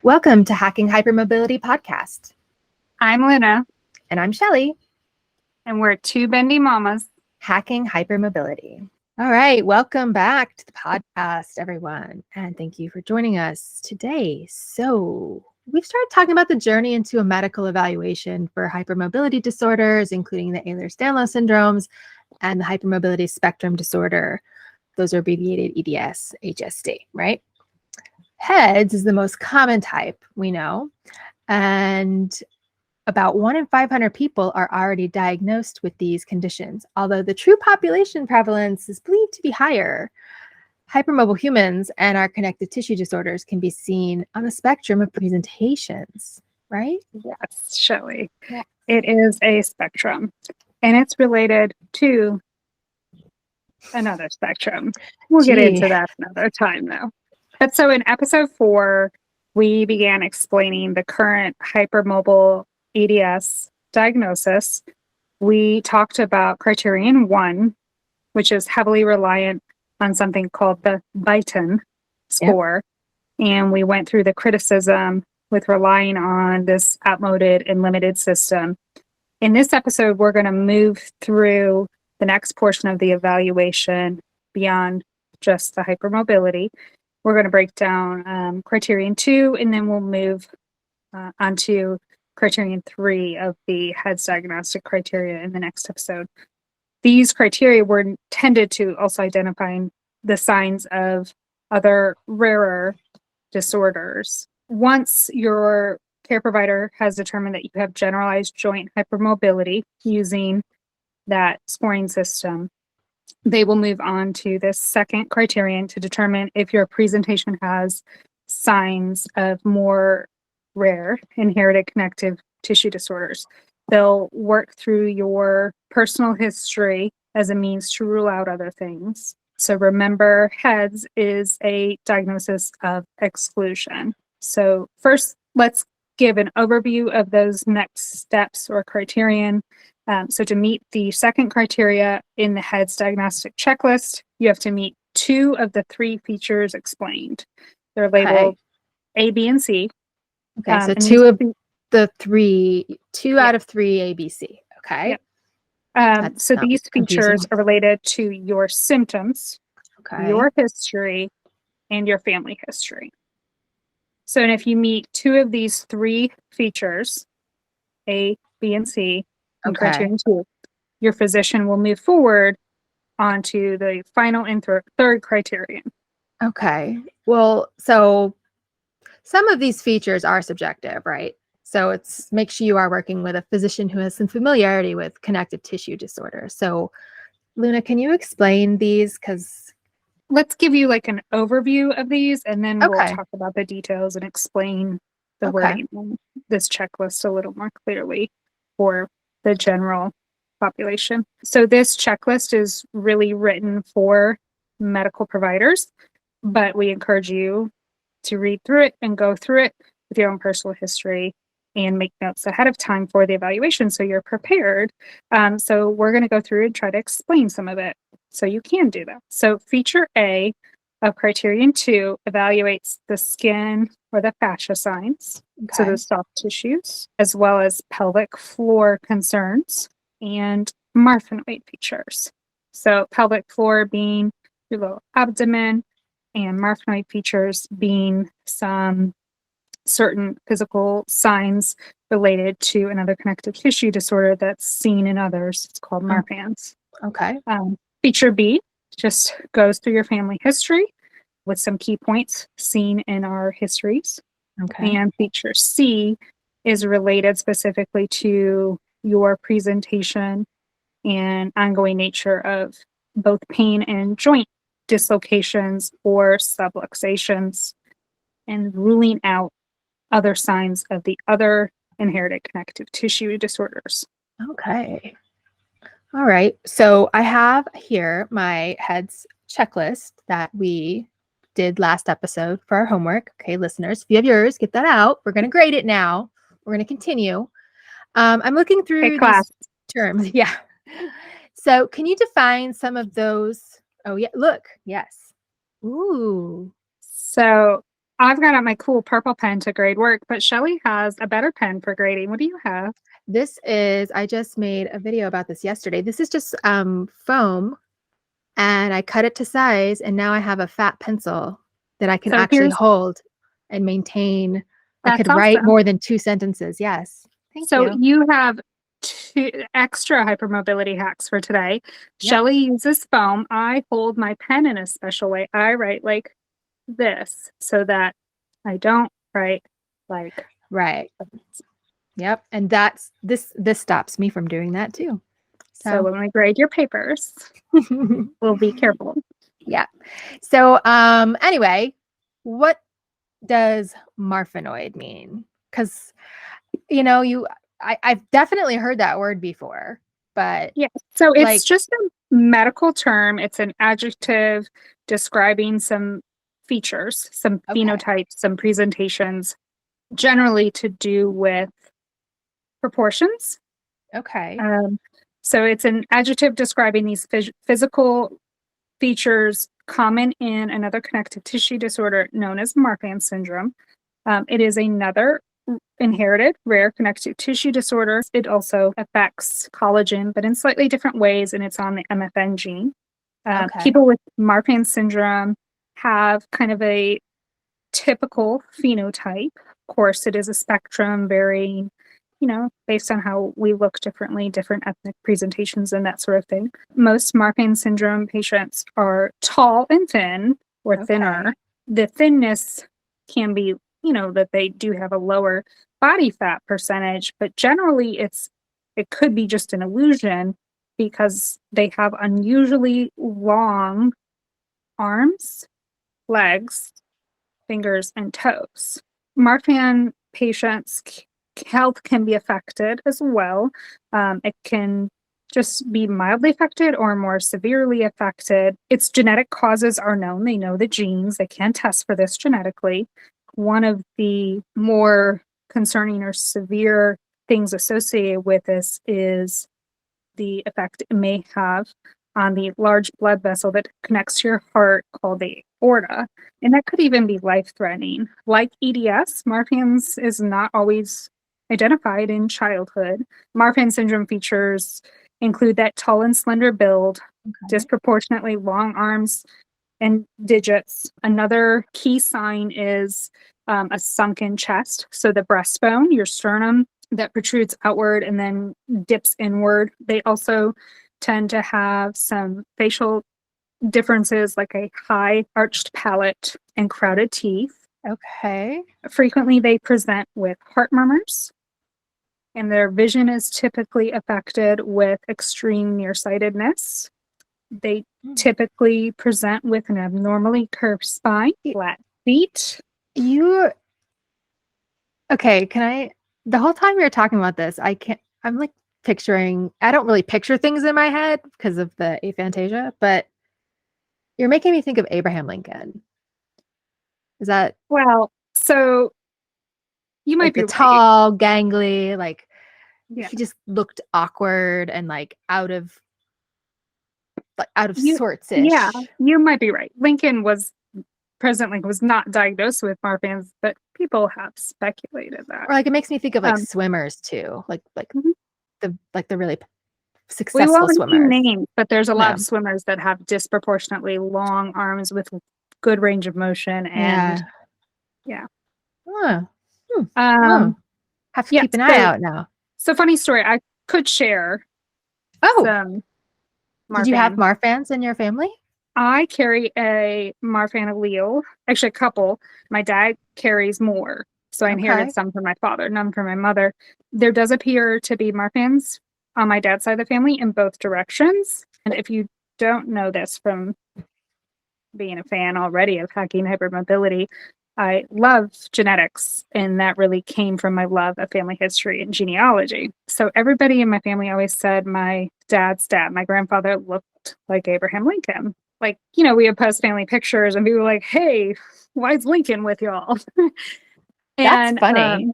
Welcome to Hacking Hypermobility Podcast. I'm Luna. And I'm Shelly. And we're Two Bendy Mommas. Hacking Hypermobility. All right. Welcome back to the podcast, everyone. And thank you for joining us today. So we've started talking about the journey into a medical evaluation for hypermobility disorders, including the Ehlers-Danlos syndromes and the hypermobility spectrum disorder. Those are abbreviated EDS, HSD, right? hEDS is the most common type we know, and about 1 in 500 people are already diagnosed with these conditions, although the true population prevalence is believed to be higher. Hypermobile humans and our connective tissue disorders can be seen on a spectrum of presentations, right? Yes, Shelly. Yeah. It is a spectrum, and it's related to another spectrum. We'll get into that another time, though. But so in episode 4, we began explaining the current hypermobile EDS diagnosis. We talked about Criterion 1, which is heavily reliant on something called the Beighton score. Yep. And we went through the criticism with relying on this outmoded and limited system. In this episode, we're going to move through the next portion of the evaluation beyond just the hypermobility. We're going to break down Criterion 2, and then we'll move onto Criterion 3 of the hEDS diagnostic criteria in the next episode. These criteria were intended to also identify the signs of other rarer disorders. Once your care provider has determined that you have generalized joint hypermobility using that scoring system, they will move on to the second criterion to determine if your presentation has signs of more rare inherited connective tissue disorders. They'll work through your personal history as a means to rule out other things. So remember, hEDS is a diagnosis of exclusion. So first, let's give an overview of those next steps or criterion. So to meet the second criteria in the hEDS diagnostic checklist, you have to meet 2 of the 3 features explained. They're labeled A, B, and C. Okay, so 2 of the 3, 2 out of 3 A, B, C. Okay. Yep. So these features are related to your symptoms, your history, and your family history. So, and if you meet 2 of these 3 features, A, B, and C, in Criterion 2, your physician will move forward onto the final and third criterion. Okay. Well, so some of these features are subjective, right? So it's make sure you are working with a physician who has some familiarity with connective tissue disorders. So Luna, can you explain these? Because let's give you like an overview of these, and then we'll talk about the details and explain the wording in this checklist a little more clearly for the general population. So this checklist is really written for medical providers, but we encourage you to read through it and go through it with your own personal history and make notes ahead of time for the evaluation so you're prepared. So we're going to go through and try to explain some of it so you can do that. So feature A of Criterion 2 evaluates the skin or the fascia signs, so the soft tissues, as well as pelvic floor concerns and marfanoid features. So pelvic floor being your lower abdomen, and marfanoid features being some certain physical signs related to another connective tissue disorder that's seen in others. It's called Marfan's. Feature B just goes through your family history with some key points seen in our histories. And feature C is related specifically to your presentation and ongoing nature of both pain and joint dislocations or subluxations, and ruling out other signs of the other inherited connective tissue disorders. Okay. All right. So I have here my hEDS checklist that we did last episode for our homework. Okay, listeners, if you have yours, get that out. We're going to grade it now. We're going to continue. I'm looking through these terms. Yeah. So can you define some of those? Oh, yeah. Look. Yes. Ooh. So I've got out my cool purple pen to grade work, but Shelly has a better pen for grading. What do you have? This is, I just made a video about this yesterday. This is just foam, and I cut it to size, and now I have a fat pencil that I can So actually hold and maintain. I that's could write awesome. more than 2 sentences. Yes. Thank So you. you have two extra hypermobility hacks for today. Yep. Shelly uses foam. I hold my pen in a special way. I write like this so that I don't write like Right. this. Yep. And this stops me from doing that too. So So when we grade your papers, we'll be careful. yeah. So anyway, what does marfanoid mean? Because I've definitely heard that word before, but Yeah. So it's like, just a medical term. It's an adjective describing some features, some okay. phenotypes, some presentations, generally to do with proportions. Okay. Um, so it's an adjective describing these physical features common in another connective tissue disorder known as Marfan syndrome. It is another inherited rare connective tissue disorder. It also affects collagen, but in slightly different ways, and it's on the MFN gene. Okay. People with Marfan syndrome have kind of a typical phenotype. Of course, it is a spectrum varying, based on how we look differently, different ethnic presentations, and that sort of thing. Most Marfan syndrome patients are tall and thin or thinner. Okay. The thinness can be, that they do have a lower body fat percentage, but generally it could be just an illusion because they have unusually long arms, legs, fingers, and toes. Marfan patients' health can be affected as well. It can just be mildly affected or more severely affected. Its genetic causes are known. They know the genes. They can test for this genetically. One of the more concerning or severe things associated with this is the effect it may have on the large blood vessel that connects to your heart called the aorta. And that could even be life-threatening. Like EDS, Marfan's is not always identified in childhood. Marfan syndrome features include that tall and slender build, Okay. disproportionately long arms and digits. Another key sign is a sunken chest. So the breastbone, your sternum, that protrudes outward and then dips inward. They also tend to have some facial differences like a high arched palate and crowded teeth. Okay. Frequently, they present with heart murmurs, and their vision is typically affected with extreme nearsightedness. They Hmm. typically present with an abnormally curved spine, flat feet. You okay, the whole time you're talking about this, I'm like picturing, I don't really picture things in my head because of the aphantasia, but you're making me think of Abraham Lincoln. Is that Well, so you might like the be right. tall, gangly, like Yeah. he just looked awkward and like out of You, yeah, sorts-ish. you might be right. President Lincoln was not diagnosed with Marfan's, but people have speculated that. Or like it makes me think of like Um, swimmers too, like mhm. the really We successful won't name swimmers. names, but there's a lot of No. swimmers that have disproportionately long arms with good range of motion, and Yeah. yeah. Huh. Hmm. Oh, Um, have to yeah. keep an eye So, out now. so funny story. I could share Oh, some did you have Marfan. Marfans in your family? I carry a Marfan allele, actually a couple. My dad carries more. So I inherited Okay. some from my father, none from my mother. There does appear to be Marfans on my dad's side of the family in both directions. And if you don't know this from being a fan already of hacking hypermobility, I love genetics, and that really came from my love of family history and genealogy. So everybody in my family always said my dad's dad, my grandfather, looked like Abraham Lincoln. Like, we have post family pictures, and people were like, "Hey, why is Lincoln with y'all?" That's And funny.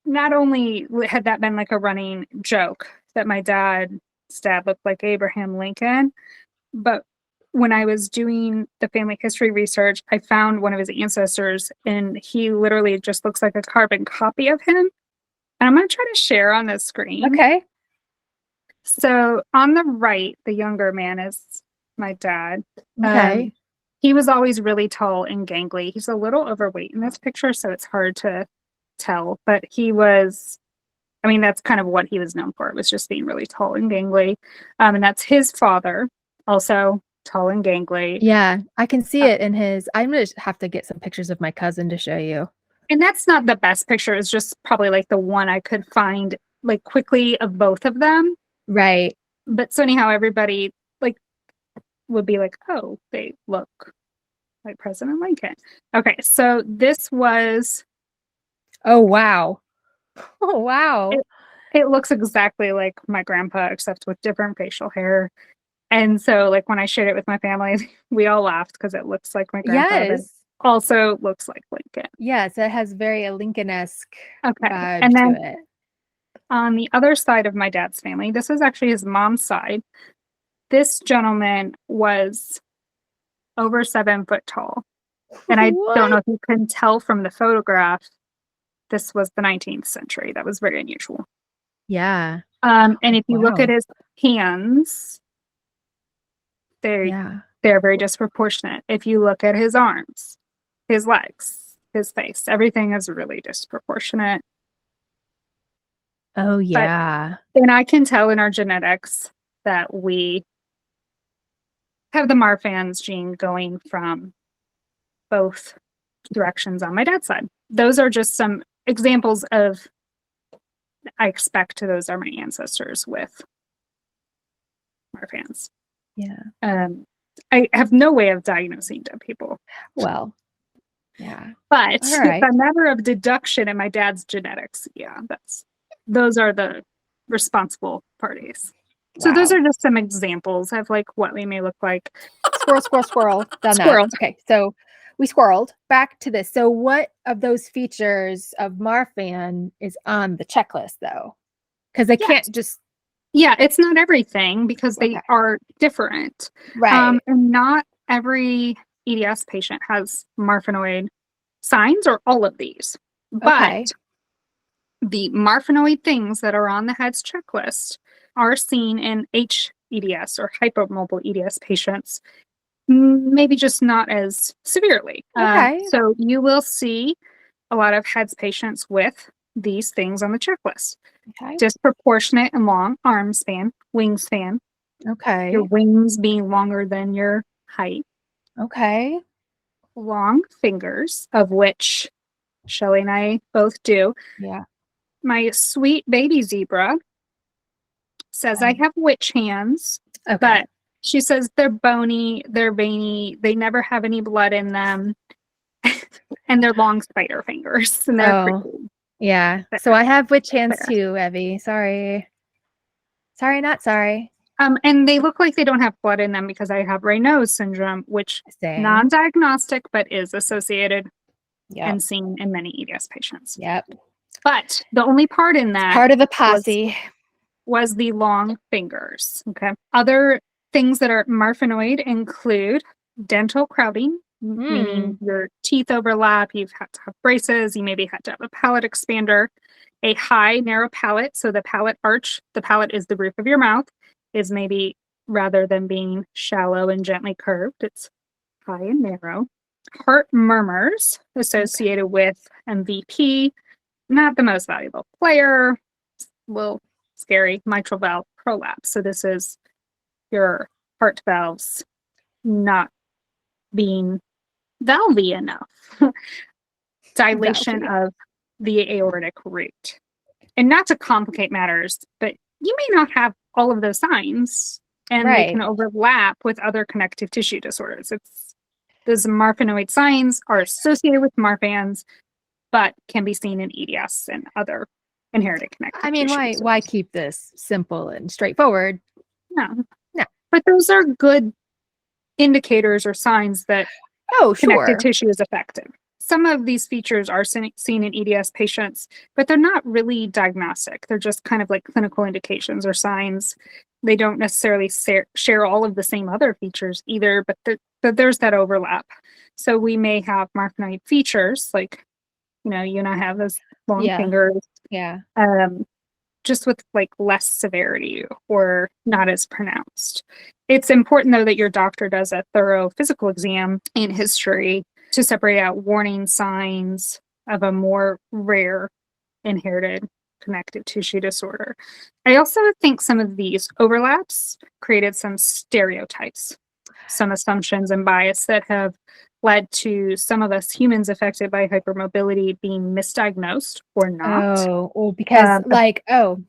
not only had that been like a running joke that my dad's dad looked like Abraham Lincoln, but when I was doing the family history research, I found one of his ancestors, and he literally just looks like a carbon copy of him. And I'm going to try to share on the screen. Okay. So on the right, the younger man is my dad. Okay. He was always really tall and gangly. He's a little overweight in this picture, so it's hard to tell. But he was, I mean, that's kind of what he was known for. It was just being really tall and gangly. And that's his father, also tall and gangly. Yeah, I can see it in his. I'm going to have to get some pictures of my cousin to show you. And that's not the best picture. It's just probably like the one I could find like quickly of both of them. Right. But so anyhow, everybody like would be like, oh, they look like President Lincoln. Okay, so this was. Oh, wow. Oh, wow. It looks exactly like my grandpa, except with different facial hair. And so, like, when I shared it with my family, we all laughed because it looks like my grandpa, but Yes. also looks like Lincoln. Yes, it has very a Lincoln-esque Okay. vibe And then to it. on the other side of my dad's family, this is actually his mom's side. This gentleman was over 7 foot tall. And I don't know if you can tell from the photograph, this was the 19th century. That was very unusual. Yeah. And if you look at his hands, they're very disproportionate. If you look at his arms, his legs, his face, everything is really disproportionate. Oh, yeah. And I can tell in our genetics that we have the Marfan's gene going from both directions on my dad's side. Those are just some examples of, I expect those are my ancestors with Marfan's. Yeah. I have no way of diagnosing dead people. Well, yeah. But Right. a matter of deduction in my dad's genetics, those are the responsible parties. So those are just some examples of like what we may look like. Squirrel. Done Squirreled. that. Okay, so we squirreled. Back to this. So what of those features of Marfan is on the checklist though? Because they can't just. Yeah, it's not everything because they are different. Right. And not every EDS patient has Marfanoid signs or all of these. But the Marfanoid things that are on the hEDS checklist are seen in hEDS or hypermobile EDS patients, maybe just not as severely. So you will see a lot of hEDS patients with these things on the checklist. Disproportionate and long arm span, wingspan. Your wings being longer than your height. Long fingers, of which Shelly and I both do. Yeah. My sweet baby zebra says I have witch hands, but she says they're bony, they're veiny, they never have any blood in them, and they're long spider fingers, and they're creepy. Yeah. So I have witch hands too, Evie. Sorry, not sorry. And they look like they don't have blood in them because I have Raynaud's syndrome, which non-diagnostic, but is associated and seen in many EDS patients. But the only part in that part of the posse was the long fingers. Other things that are Marfanoid include dental crowding, meaning your teeth overlap, you've had to have braces, you maybe had to have a palate expander, a high, narrow palate, so the palate arch, the palate is the roof of your mouth, is maybe, rather than being shallow and gently curved, it's high and narrow. Heart murmurs associated with MVP, not the most valuable player, a little scary, mitral valve prolapse. So this is your heart valves not being valvy enough. Dilation of the aortic root. And not to complicate matters, but you may not have all of those signs, and they can overlap with other connective tissue disorders. Those Marfanoid signs are associated with Marfan's, but can be seen in EDS and other inherited connective tissue. Why keep this simple and straightforward? No. But those are good indicators or signs that connective tissue is affected. Some of these features are seen in EDS patients, but they're not really diagnostic. They're just kind of like clinical indications or signs. They don't necessarily share all of the same other features either, but there's that overlap. So we may have Marfanoid features, like, you and I have those long Yeah. fingers, Yeah. just with like less severity or not as pronounced. It's important though that your doctor does a thorough physical exam and history to separate out warning signs of a more rare inherited connective tissue disorder. I also think some of these overlaps created some stereotypes, some assumptions and bias that have led to some of us humans affected by hypermobility being misdiagnosed or not. Oh, well, because Um,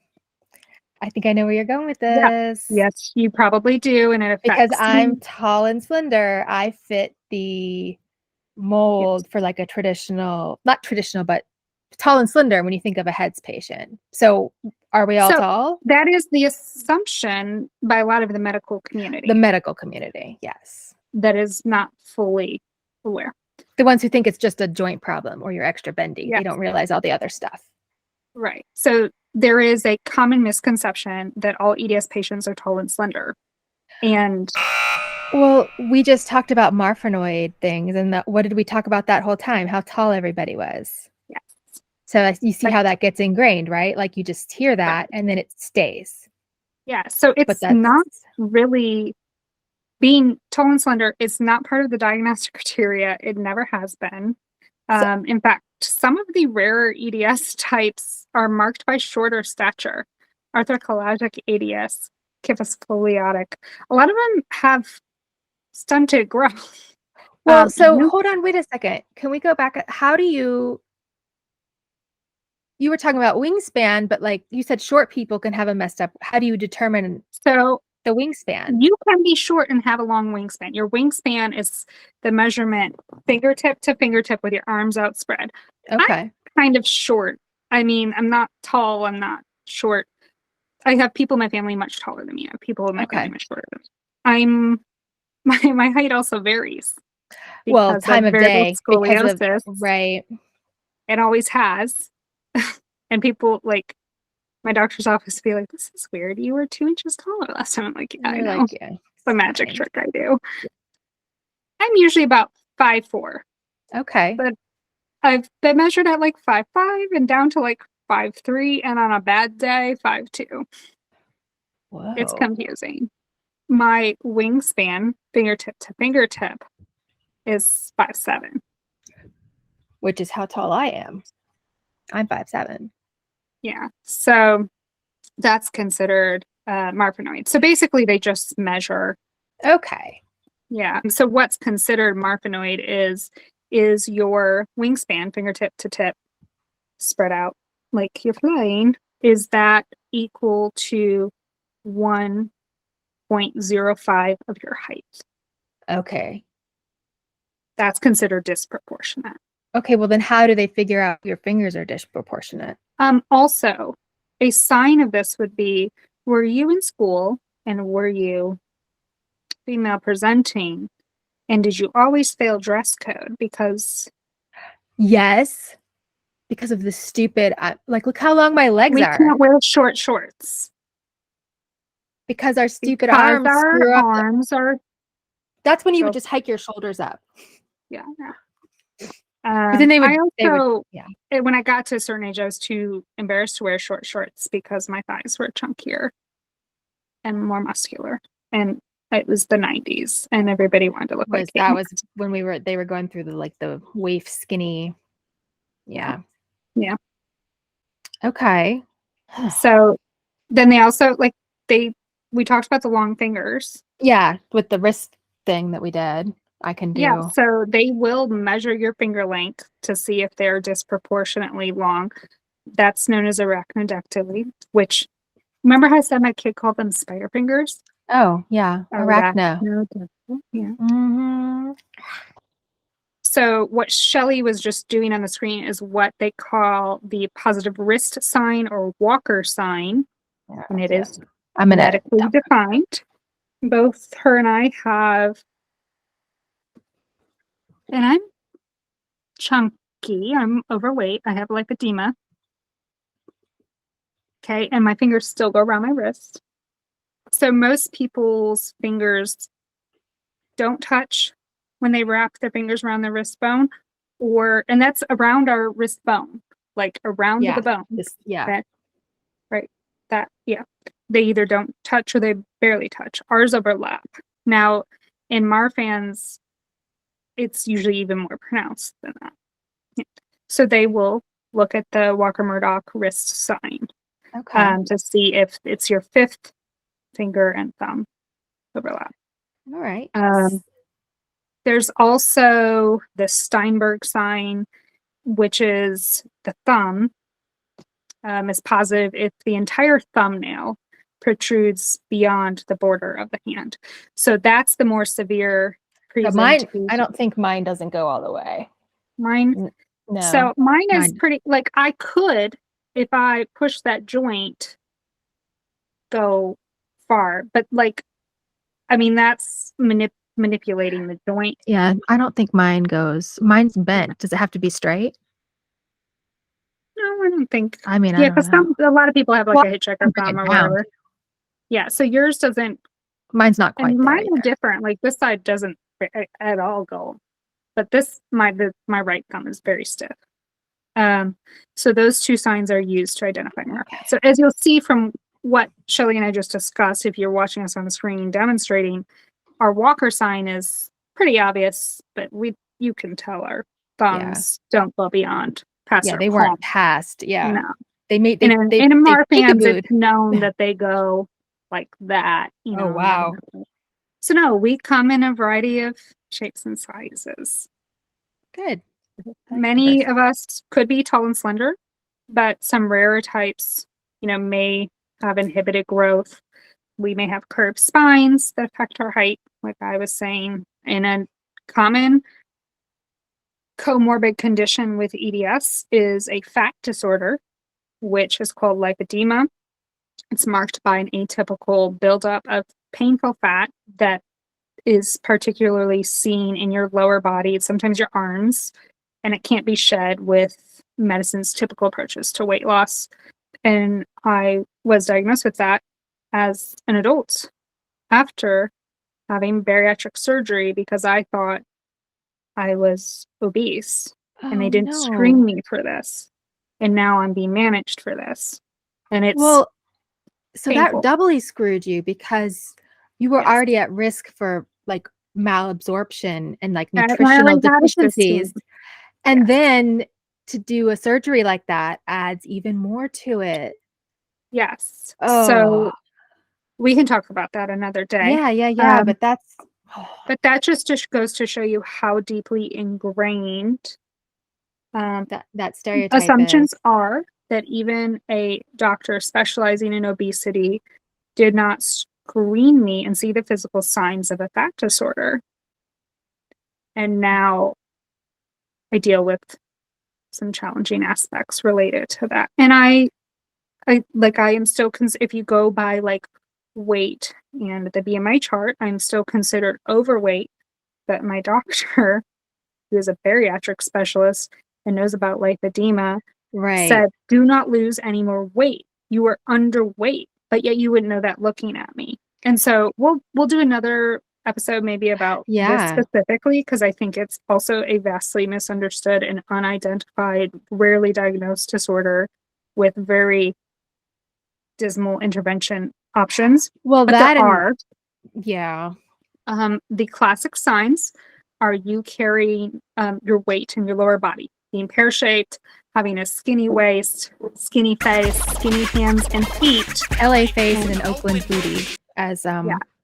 I think I know where you're going with yeah, this. yes, you probably do, and it Because affects I'm me. tall and slender, I fit the Yes. mold for like a traditional, not traditional, but tall and slender when you think of a hEDS patient. So are we all So tall? that is the assumption by a lot of the medical The community medical community, yes. that is not fully aware. The ones who think it's just a joint problem or you're extra bendy. They Yes. don't realize all the other stuff. Right. So there is a common misconception that all EDS patients are tall and slender. And Well, we just talked about Marfanoid things, and what did we talk about that whole time? How tall everybody was. yes, So you see but, how that gets ingrained, right? Like you just hear right. that and then it stays. Yeah. So But it's that's not really being tall and slender. It's not part of the diagnostic criteria. It never has been. so, In fact, some of the rarer EDS types are marked by shorter stature. Arthrochalagic EDS, kyphoscoliotic. A lot of them have stunted growth. well, so You hold on, wait a second. Can we go back? How do you were talking about wingspan, but like you said, short people can have a messed up. How do you determine so the wingspan? you can be short and have a long wingspan. Your wingspan is the measurement fingertip to fingertip with your arms outspread. I'm Okay. kind of short. I mean, I'm not tall, I'm not short. I have people in my family much taller than me. I have people in my family Okay. much shorter than me. I'm my height also varies Well, because of time of variable day because of, scoliosis. right. It always has. And people like my doctor's office be like, "This is weird. You were 2 inches taller last time." I'm like, "Yeah, And I you're know. like, It's yeah, a it's magic fine. trick I do." I'm usually about 5'4", Okay. but I've been measured at like 5'5" and down to like 5'3", and on a bad day, 5'2". It's Whoa. confusing. My wingspan, fingertip to fingertip, is 5'7". Which is how tall I am. I'm 5'7". Yeah. So that's considered Marfanoid. So basically they just measure. Okay. Yeah. So what's considered Marfanoid is your wingspan, fingertip to tip, spread out like you're flying. Is that equal to 1.05 of your height? Okay. That's considered disproportionate. Okay, well then how do they figure out your fingers are disproportionate? Also, a sign of this would be, were you in school and were you female presenting? And did you always fail dress code? Because Yes, because of the stupid, like, look how long my legs we are. can't wear short shorts. Because our stupid Because arms our screw up. arms are That's when you would so, just hike your shoulders up. yeah. But then I they would, also, yeah. when I got to a certain age, I was too embarrassed to wear short shorts because my thighs were chunkier and more muscular. And it was the 90s and everybody wanted to look like That me. was when they were going through the waif skinny. Yeah. Yeah. Okay. So then they also we talked about the long fingers. Yeah, with the wrist thing that we did, I can Yeah, do. so they will measure your finger length to see if they're disproportionately long. That's known as arachnodactyly, which, remember how I said my kid called them spider fingers? Oh, yeah. Arachno. Arachnodactyly, yeah. Mm-hmm. So what Shelley was just doing on the screen is what they call the positive wrist sign or Walker sign, and it is I'm gonna medically defined. Both her and I have, and I'm chunky, I'm overweight, I have lipedema. Okay, and my fingers still go around my wrist. So most people's fingers don't touch when they wrap their fingers around the wrist bone, and that's around our wrist bone, like around the bone. Yeah. That, right. Yeah. They either don't touch or they barely touch. Ours overlap. Now, in Marfan's, it's usually even more pronounced than that. Yeah. So they will look at the Walker-Murdoch wrist sign to see if it's your fifth finger and thumb overlap. All right. There's also the Steinberg sign, which is the thumb is positive if the entire thumbnail protrudes beyond the border of the hand. So that's the more severe presentation. I don't think mine doesn't go all the way. Mine? No. So mine is pretty, like I could, if I push that joint, go far. But like, I mean, that's manipulating the joint. Yeah, I don't think mine goes. Mine's bent. Does it have to be straight? No, I don't think. I mean, yeah, because a lot of people have like a hitchhiker thumb or whatever. Yeah, so yours doesn't. Mine's not quite. And mine are different. Like this side doesn't at all go, but my right thumb is very stiff. So those two signs are used to identify Marfan. So as you'll see from what Shelley and I just discussed, if you're watching us on the screen demonstrating, our Walker sign is pretty obvious, but you can tell our thumbs don't go beyond past our they palm. weren't past. Yeah. No. In a Marfan's, it's known that they go like that. You know? Oh, wow. So no, we come in a variety of shapes and sizes. Good. Many of us could be tall and slender, but some rarer types, may have inhibited growth. We may have curved spines that affect our height, like I was saying. And a common comorbid condition with EDS is a fat disorder, which is called lipedema. It's marked by an atypical buildup of painful fat that is particularly seen in your lower body, sometimes your arms, and it can't be shed with medicine's typical approaches to weight loss. And I was diagnosed with that as an adult after having bariatric surgery because I thought I was obese and they didn't screen me for this. And now I'm being managed for this. And it's so painful. That doubly screwed you because you were already at risk for like malabsorption and like nutritional deficiencies. And then to do a surgery like that adds even more to it. Yes. So we can talk about that another day. Yeah. But that just goes to show you how deeply ingrained that stereotype assumptions are, that even a doctor specializing in obesity did not screen me and see the physical signs of a fat disorder. And now I deal with some challenging aspects related to that. And I am still, if you go by like weight and the BMI chart, I'm still considered overweight, but my doctor, who is a bariatric specialist and knows about lipedema, said, do not lose any more weight. You are underweight, but yet you wouldn't know that looking at me. And so we'll do another episode maybe about this specifically, because I think it's also a vastly misunderstood and unidentified, rarely diagnosed disorder with very dismal intervention options. Well, but there are. Yeah. The classic signs are you carrying your weight in your lower body, being pear-shaped, having a skinny waist, skinny face, skinny hands and feet. LA face and an Oakland booty, as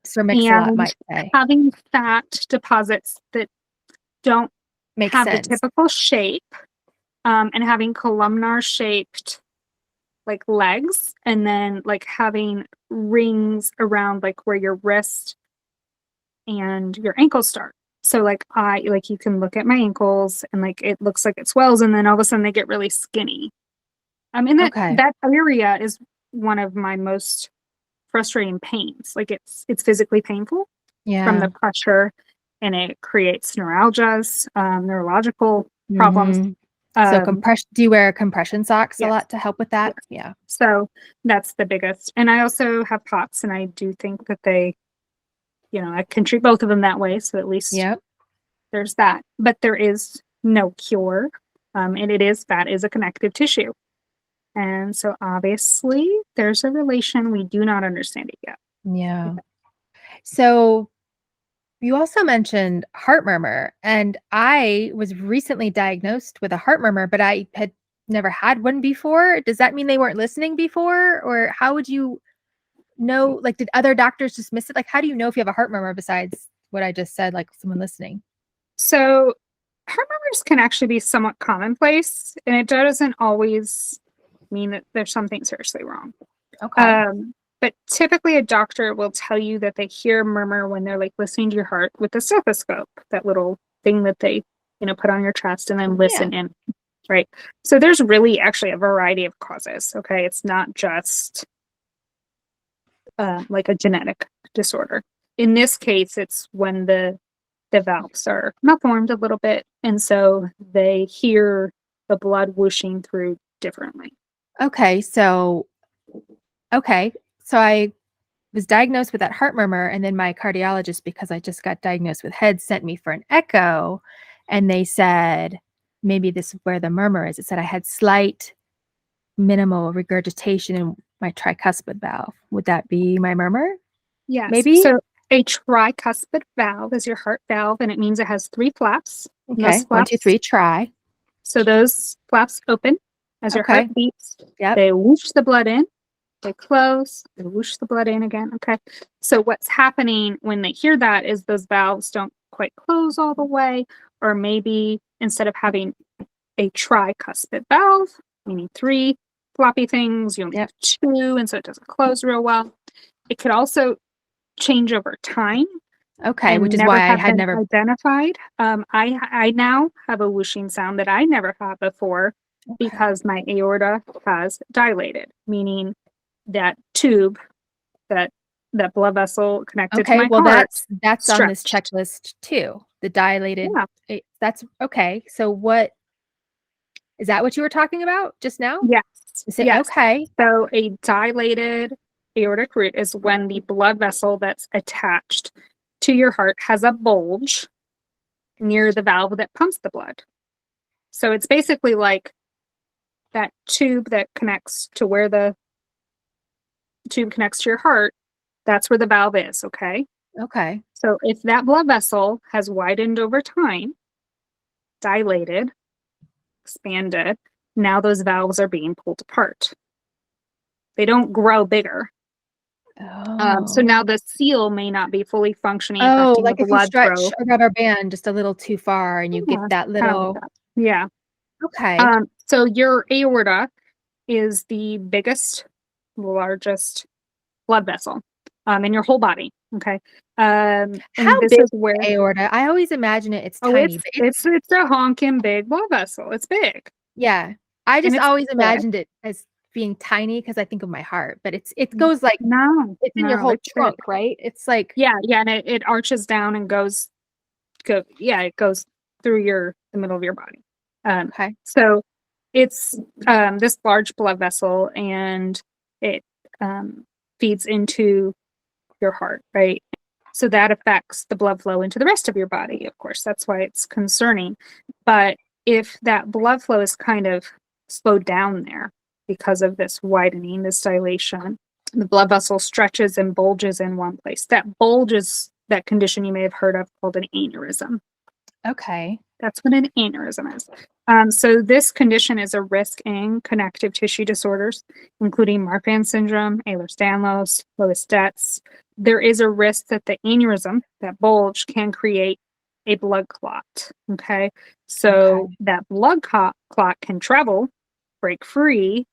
Sir Mix-a-Lot might say. Having fat deposits that don't have the typical shape, and having columnar shaped like legs, and then like having rings around like where your wrist and your ankles start. So like you can look at my ankles and like it looks like it swells and then all of a sudden they get really skinny. And that area is one of my most frustrating pains. Like it's physically painful from the pressure, and it creates neuralgias, neurological problems. So compression, do you wear compression socks a Yes. lot to help with that? Yes. Yeah. So that's the biggest. And I also have POTS, and I do think that they, I can treat both of them that way. So at least Yep. there's that. But there is no cure. And fat is a connective tissue. And so obviously there's a relation. We do not understand it yet. Yeah. So you also mentioned heart murmur, and I was recently diagnosed with a heart murmur, but I had never had one before. Does that mean they weren't listening before? Or how would you know? Like, did other doctors just miss it? Like, how do you know if you have a heart murmur besides what I just said, like someone listening? So heart murmurs can actually be somewhat commonplace, and it doesn't always mean that there's something seriously wrong. Okay. But typically a doctor will tell you that they hear a murmur when they're like listening to your heart with the stethoscope, that little thing that they, put on your chest and then listen in, right? So there's really actually a variety of causes, okay? It's not just like a genetic disorder. In this case, it's when the valves are malformed a little bit, and so they hear the blood whooshing through differently. Okay. So I was diagnosed with that heart murmur, and then my cardiologist, because I just got diagnosed with hEDS, sent me for an echo, and they said maybe this is where the murmur is. It said I had slight minimal regurgitation in my tricuspid valve. Would that be my murmur? Yes. Maybe? So a tricuspid valve is your heart valve, and it means it has three flaps. Okay. 1, 2, 3, try. So those flaps open as your heart beats. Yep. They whoosh the blood in. They close. They whoosh the blood in again. Okay. So what's happening when they hear that is those valves don't quite close all the way, or maybe instead of having a tricuspid valve, meaning three floppy things, you only have two, and so it doesn't close real well. It could also change over time. Okay, which is why I had never identified. I now have a whooshing sound that I never had before because my aorta has dilated, meaning that tube, that blood vessel connected to my heart. That's on this checklist too. The dilated. Yeah. That's okay. So what is that what you were talking about just now? Yes. Yes. Okay. So a dilated aortic root is when the blood vessel that's attached to your heart has a bulge near the valve that pumps the blood. So it's basically like that tube that connects to where the tube connects to your heart. That's where the valve is. Okay. Okay. So if that blood vessel has widened over time, dilated, expanded, now those valves are being pulled apart. They don't grow bigger. So now the seal may not be fully functioning. Oh, like if you stretch a rubber band just a little too far and you get that little. Yeah. Okay. So your aorta is the biggest, largest blood vessel in your whole body. Okay. How big is where aorta? I always imagine it's tiny. It's a honking big blood vessel. It's big. Yeah. I just always imagined it as being tiny because I think of my heart, but it goes like it's in your whole trunk, right? It's like and it arches down and goes it goes through the middle of your body. Okay. So it's this large blood vessel, and it feeds into your heart, right? So that affects the blood flow into the rest of your body, of course. That's why it's concerning. But if that blood flow is kind of slowed down there because of this widening, this dilation, the blood vessel stretches and bulges in one place. That bulge is that condition you may have heard of called an aneurysm. Okay. That's what an aneurysm is. So this condition is a risk in connective tissue disorders, including Marfan syndrome, Ehlers-Danlos, Loeys-Dietz. There is a risk that the aneurysm, that bulge, can create a blood clot. Okay. So that blood clot can travel, break free,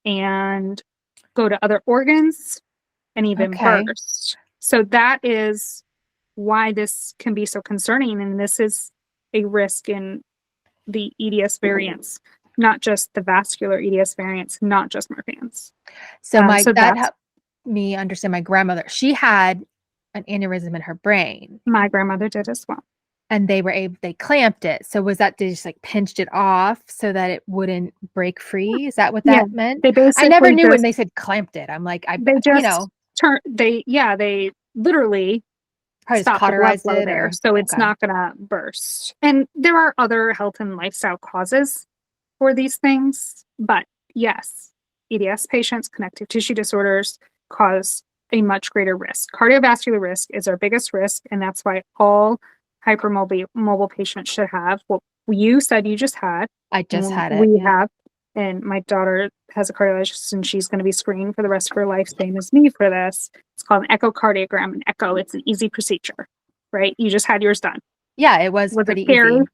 and go to other organs and even burst. So that is why this can be so concerning. And this is a risk in the EDS variants, not just the vascular EDS variants, not just Marfan's. So that helped me understand my grandmother. She had an aneurysm in her brain. My grandmother did as well. And they clamped it. So was that they just like pinched it off so that it wouldn't break free? Is that what Yeah, that meant? they I never basically knew when just they said clamped it. I'm like, they you just know, they literally probably just stop the blood cauterized flow it there, or so it's okay. not gonna burst. And there are other health and lifestyle causes for these things, but yes, EDS patients, connective tissue disorders cause a much greater risk. Cardiovascular risk is our biggest risk, and that's why all hypermobile patients should have what you said you just had. I just had it. We Yeah. have, and my daughter has a cardiologist, and she's going to be screened for the rest of her life, same as me for this. It's called an echocardiogram. An echo, it's an easy procedure, right? You just had yours done. Yeah, it was Was it pretty scary? easy.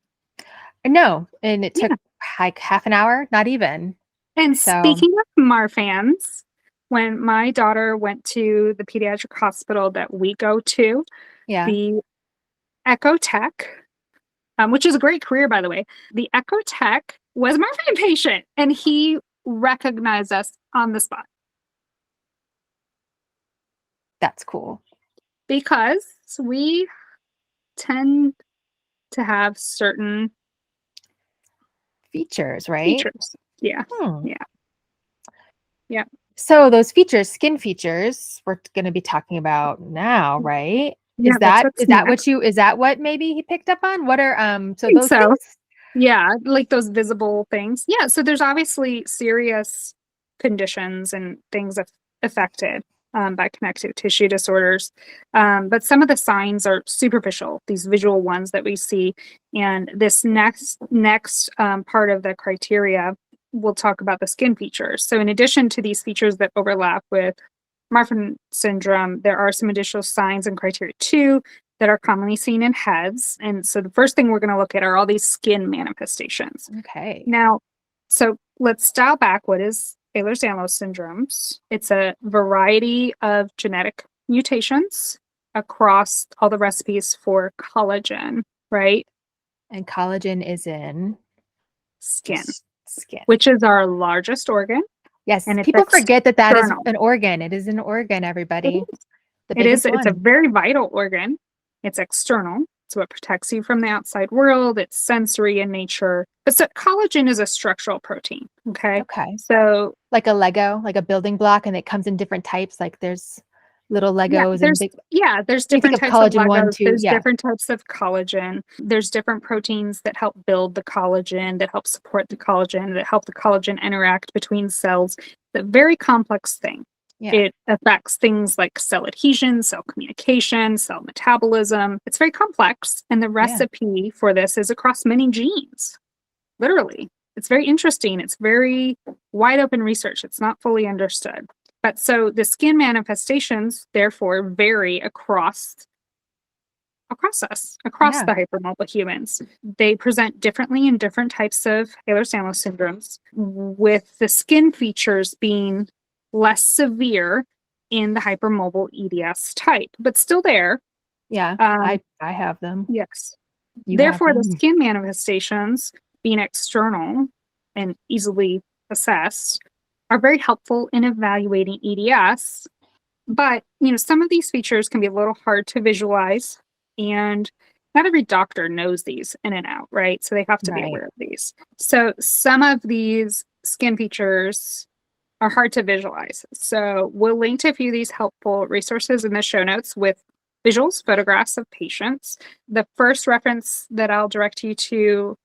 No, and it took Yeah. like half an hour, not even. And So, speaking of Marfans, when my daughter went to the pediatric hospital that we go to, yeah. the echo tech, which is a great career, by the way, the echo tech was a Marfan patient, and he recognized us on the spot That's cool. because we tend to have certain Features, right? features. Yeah. Hmm. Yeah. Yeah. So those features, skin features, we're going to be talking about now, right? Yeah. That's what's Is that next. what is that what maybe he picked up on? What are I so think those so. things? Yeah, like those visible things. Yeah, so there's obviously serious conditions and things affected by connective tissue disorders. But some of the signs are superficial, these visual ones that we see. And this next part of the criteria, we'll talk about the skin features. So in addition to these features that overlap with Marfan syndrome, there are some additional signs and criteria too that are commonly seen in hEDS. And so the first thing we're going to look at are all these skin manifestations. Okay. Now, so let's dial back. What is Ehlers-Danlos syndromes? It's a variety of genetic mutations across all the recipes for collagen, right? And collagen is in the Skin, skin. which is our largest organ, Yes, and it's people forget that that is external. an organ. It is an organ, It everybody. is. The It is. biggest It's a one. very vital organ. It's external. It's what protects you from the outside world. It's sensory in nature. But so collagen is a structural protein. Okay. Okay. So Like a Lego, like a building block, and it comes in different types. Like there's little Legos and big. there's You think different of types of collagen one, Legos. two. There's Yeah. different types of collagen. There's different proteins that help build the collagen, that help support the collagen, that help the collagen interact between cells. It's a very complex thing. Yeah. It affects things like cell adhesion, cell communication, cell metabolism. It's very complex. And the Yeah. recipe for this is across many genes, literally. It's very interesting. It's very wide open research. It's not fully understood. But so the skin manifestations, therefore, vary across us, across Yeah. the hypermobile humans. They present differently in different types of Ehlers-Danlos syndromes, with the skin features being less severe in the hypermobile EDS type, but still there. Yeah. Um, I have them. yes. You have Therefore, the them. skin manifestations, being external and easily assessed, are very helpful in evaluating EDS. But, some of these features can be a little hard to visualize, and not every doctor knows these in and out, right? So they have to be Right. aware of these. So some of these skin features are hard to visualize. So we'll link to a few of these helpful resources in the show notes with visuals, photographs of patients. The first reference that I'll direct you to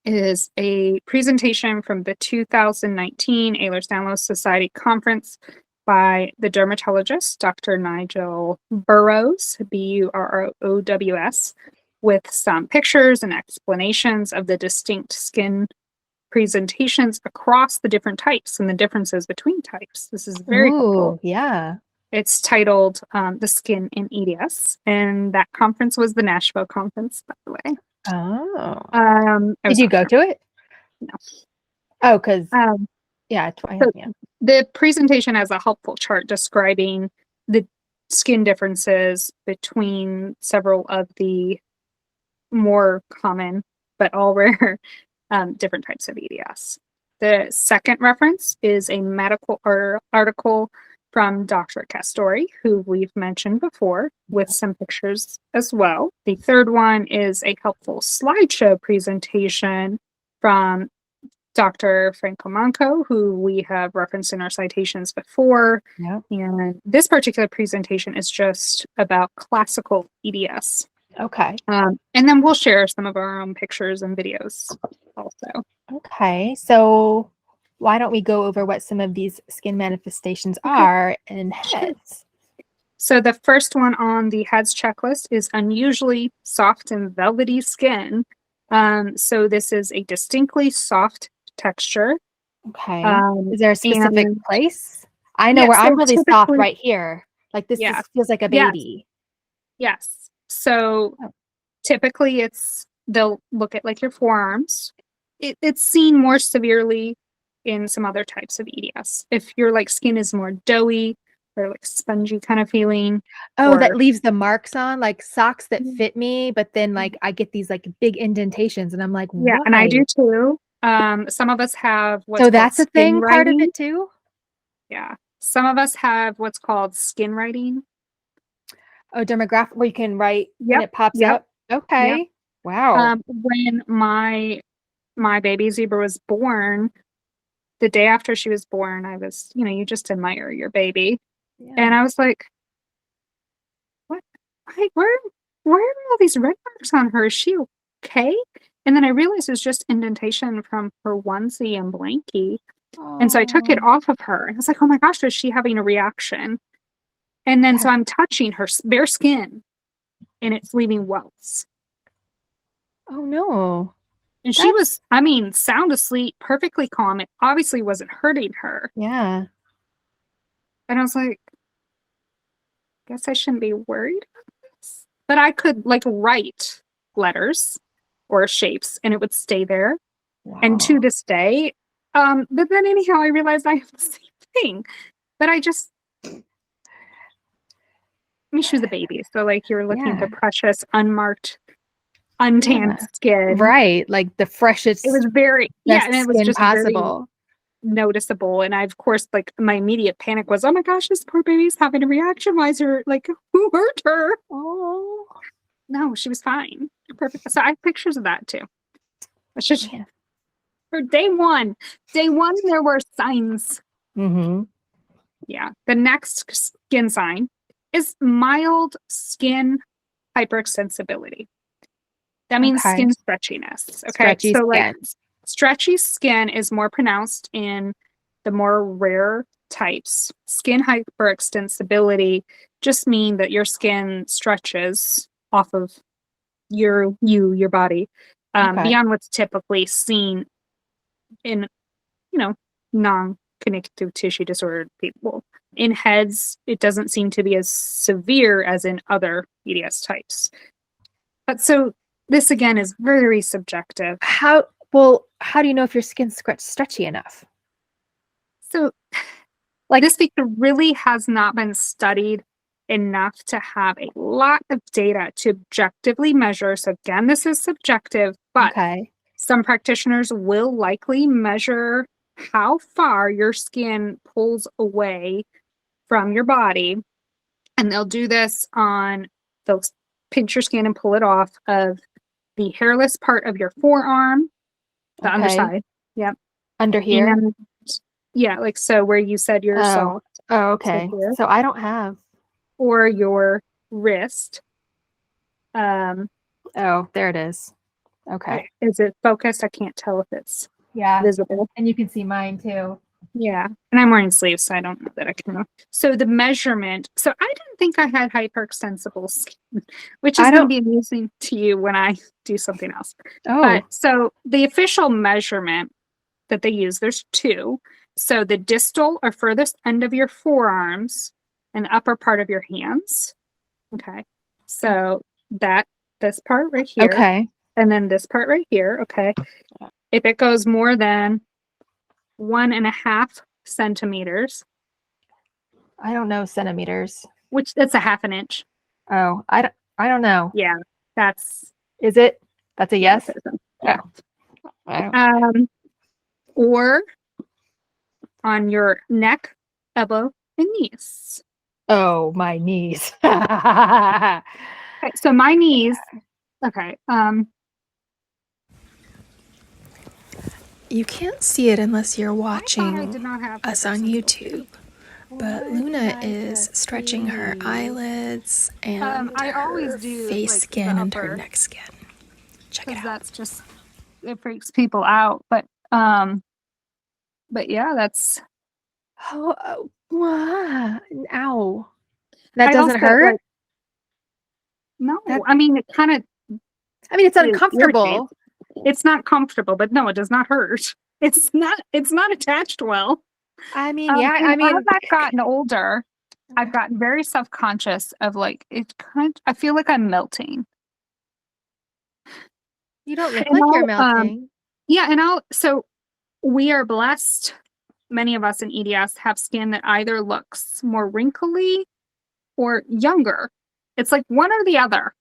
is a presentation from the 2019 Ehlers-Danlos Society Conference by the dermatologist, Dr. Nigel Burrows, Burrows, with some pictures and explanations of the distinct skin presentations across the different types and the differences between types. This is very helpful. Ooh, yeah. It's titled The Skin in EDS, and that conference was the Nashville conference, by the way. Oh. I Did was you not go there. to it? No. Oh, because Um, yeah, so yeah. the presentation has a helpful chart describing the skin differences between several of the more common but all rare different types of EDS. The second reference is a medical article from Dr. Castori, who we've mentioned before, with some pictures as well. The third one is a helpful slideshow presentation from Dr. Franco Manco, who we have referenced in our citations before. Yep. And this particular presentation is just about classical EDS. Okay. And then we'll share some of our own pictures and videos also. Okay. So why don't we go over what some of these skin manifestations are in hEDS? So the first one on the hEDS checklist is unusually soft and velvety skin. So this is a distinctly soft texture. Okay. Is there a specific place? I know yeah, where so I'm really soft right here. Like this feels like a baby. Yes. So typically they'll look at like your forearms. It's seen more severely in some other types of EDS. If your like skin is more doughy or like spongy kind of feeling. Oh, that leaves the marks on, like socks that fit me, but then like I get these like big indentations and I'm like, yeah, why? and I do too. Some of us have what's so called that's a skin thing writing. part of it too? Yeah. Some of us have what's called skin writing. Oh, demographic where you can write and it pops up. Okay. Yep. Wow. When my baby Zebra was born, the day after she was born, I was, you just admire your baby. Yeah. And I was like, what? Where are all these red marks on her? Is she okay? And then I realized it was just indentation from her onesie and blankie. And so I took it off of her. And I was like, oh my gosh, is she having a reaction? And then so I'm touching her bare skin and it's leaving welts. Oh no. And she was, sound asleep, perfectly calm. It obviously wasn't hurting her. Yeah. And I was like, guess I shouldn't be worried about this. But I could like write letters or shapes and it would stay there. Wow. And to this day, but then anyhow, I realized I have the same thing. But she was a baby. So like you're looking at the precious, unmarked, untanned skin. Right. Like the freshest. It was very, and it was just possible. Very noticeable. And I, of course, like my immediate panic was, oh my gosh, this poor baby's having a reaction. Why is her, like, who hurt her? Oh. No, she was fine. Perfect. So I have pictures of that too. It's just for day one, there were signs. Mm-hmm. Yeah. The next skin sign is mild skin hyperextensibility. That means skin stretchiness. Okay. Stretchy so skin. like stretchy skin is more pronounced in the more rare types. Skin hyperextensibility just mean that your skin stretches off of your body beyond what's typically seen in, non-connective tissue disordered people. In hEDS, it doesn't seem to be as severe as in other EDS types. But so this again is very subjective. How do you know if your skin's stretchy enough? So like this feature really has not been studied enough to have a lot of data to objectively measure. So again, this is subjective, but some practitioners will likely measure how far your skin pulls away from your body. And they'll do this they'll pinch your skin and pull it off of the hairless part of your forearm, the underside. Yep. Under here? And, like so where you said you're soft. Oh, okay. So I don't have. Or your wrist. Oh, there it is. Okay. Is it focused? I can't tell if it's visible. And you can see mine too. Yeah. And I'm wearing sleeves, so I don't know that I can. So the measurement. So I didn't think I had hyperextensible skin, which is going to be amusing to you when I do something else. Oh. But so the official measurement that they use, there's two. So the distal or furthest end of your forearms and the upper part of your hands. Okay. So this part right here. Okay. And then this part right here. Okay. If it goes more than 1.5 centimeters. I don't know centimeters. Which that's a half an inch. Oh, I don't know. Yeah. Is it? That's a yes? Yeah. Or on your neck, elbow, and knees. Oh, my knees. Okay, so my knees. Okay. You can't see it unless you're I watching did not have us on YouTube, but Luna is stretching her eyelids and I her always do, face like, skin the and her upper, neck skin. Check it because out. that's just, it freaks people out. But yeah, that's. Oh, ow. That I doesn't also hurt? like. No, That, I mean it kind of I mean, it's irritates. uncomfortable. It's not comfortable, but no, it does not hurt. It's not. It's not attached well. I mean, yeah, And I as mean, I've gotten older, I've gotten very self-conscious of, like, I feel like I'm melting. you don't look And like you're I'll, melting. yeah, so we are blessed. Many of us in EDS have skin that either looks more wrinkly or younger. It's like one or the other.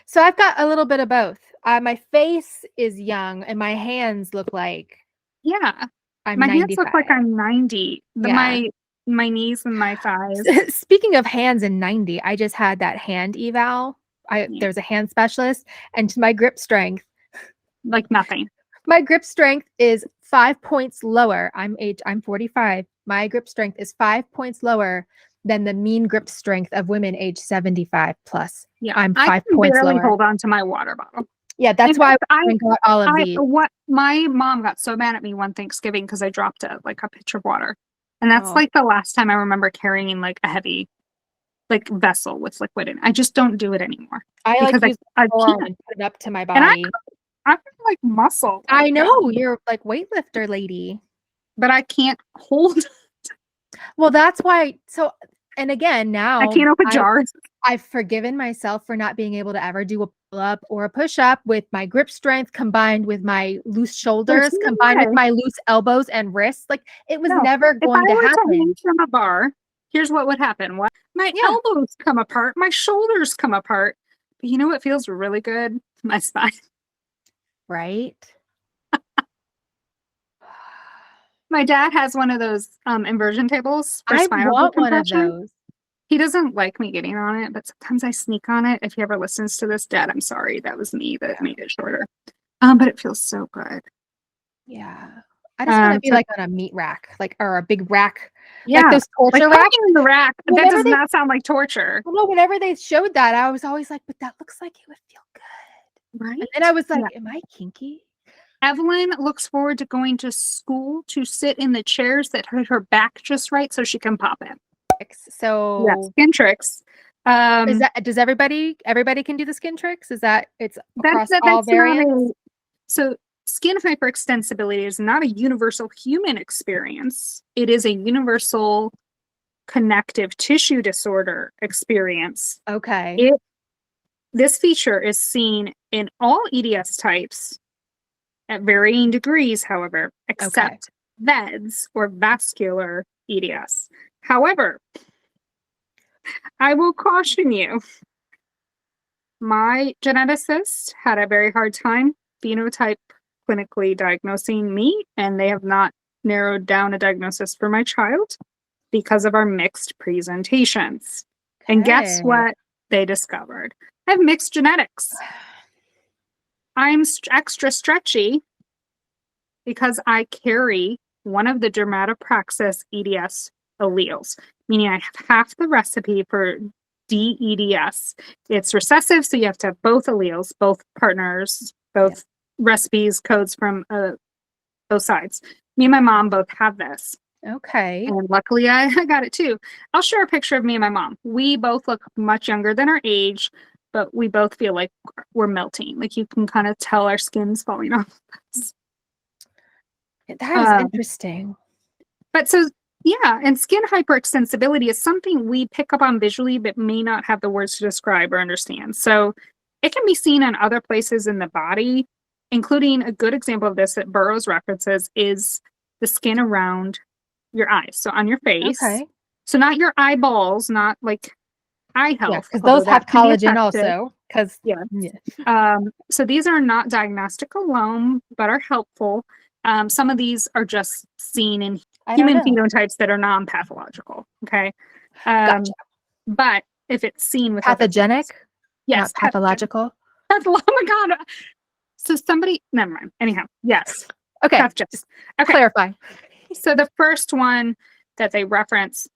So I've got a little bit of both. My face is young and my hands look like Yeah. I'm My hands look 95. like I'm 90. Yeah. My knees and my thighs. Speaking of hands and 90, I just had that hand eval. Yeah. There's a hand specialist, and my grip strength. Like nothing. My grip strength is 5 points lower. I'm 45. My grip strength is 5 points lower than the mean grip strength of women age 75 plus. Yeah. I'm I 5 can points barely lower. hold on to my water bottle. Yeah, that's In why fact, I got all of these. what my mom got so mad at me one Thanksgiving because I dropped a pitcher of water. And that's Oh. like the last time I remember carrying like a heavy like vessel with liquid in it. I just don't do it anymore. I like Because use I the forearm can't. and put it up to my And body. I'm like muscle. I know you're like weightlifter lady. But I can't hold. Well, that's why. So, and again, now I can't open jars. I've forgiven myself for not being able to ever do a pull up or a push up with my grip strength combined with my loose shoulders, combined with my loose elbows and wrists. Like it was never going to happen. If I were to hang from a bar, here's what would happen. My elbows come apart, my shoulders come apart. But you know what feels really good? My spine. Right? My dad has one of those inversion tables for I spinal want one of decompression. those. He doesn't like me getting on it, but sometimes I sneak on it. If he ever listens to this, Dad, I'm sorry. That was me that made it shorter. But it feels so good. Yeah. I just want to be like on a meat rack, or a big rack. Yeah. Like those torture racks. In the rack. That does not sound like torture. Well, no, whenever they showed that, I was always like, but that looks like it would feel good. Right. And then I was like, am I kinky? Evelyn looks forward to going to school to sit in the chairs that hurt her back just right so she can pop in. So skin tricks. Does everybody can do the skin tricks? Is that it's across all variants? So skin hyperextensibility is not a universal human experience. It is a universal connective tissue disorder experience. Okay. This feature is seen in all EDS types at varying degrees, however, except VEDS or vascular EDS. However, I will caution you. My geneticist had a very hard time phenotype clinically diagnosing me, and they have not narrowed down a diagnosis for my child because of our mixed presentations. Okay. And guess what they discovered? I have mixed genetics. I'm extra stretchy because I carry one of the dermatopraxis EDS alleles, meaning I have half the recipe for DEDS. It's recessive, so you have to have both alleles, both partners, both recipes, codes from both sides. Me and my mom both have this. Okay. And luckily I got it too. I'll share a picture of me and my mom. We both look much younger than our age, but we both feel like we're melting. Like you can kind of tell our skin's falling off. That is interesting. But so, yeah, and skin hyperextensibility is something we pick up on visually, but may not have the words to describe or understand. So it can be seen in other places in the body, including a good example of this that Burroughs references is the skin around your eyes. So on your face. Okay. So not your eyeballs, not like eye health. Because those have collagen also. So these are not diagnostic alone, but are helpful. Some of these are just seen in I don't human know. phenotypes that are non-pathological. Okay. Gotcha. But if it's seen with Pathogenic, yes, not pathological. oh my God. So never mind. Anyhow, yes. Okay, Pathogenic. just Okay. clarify. So the first one that they reference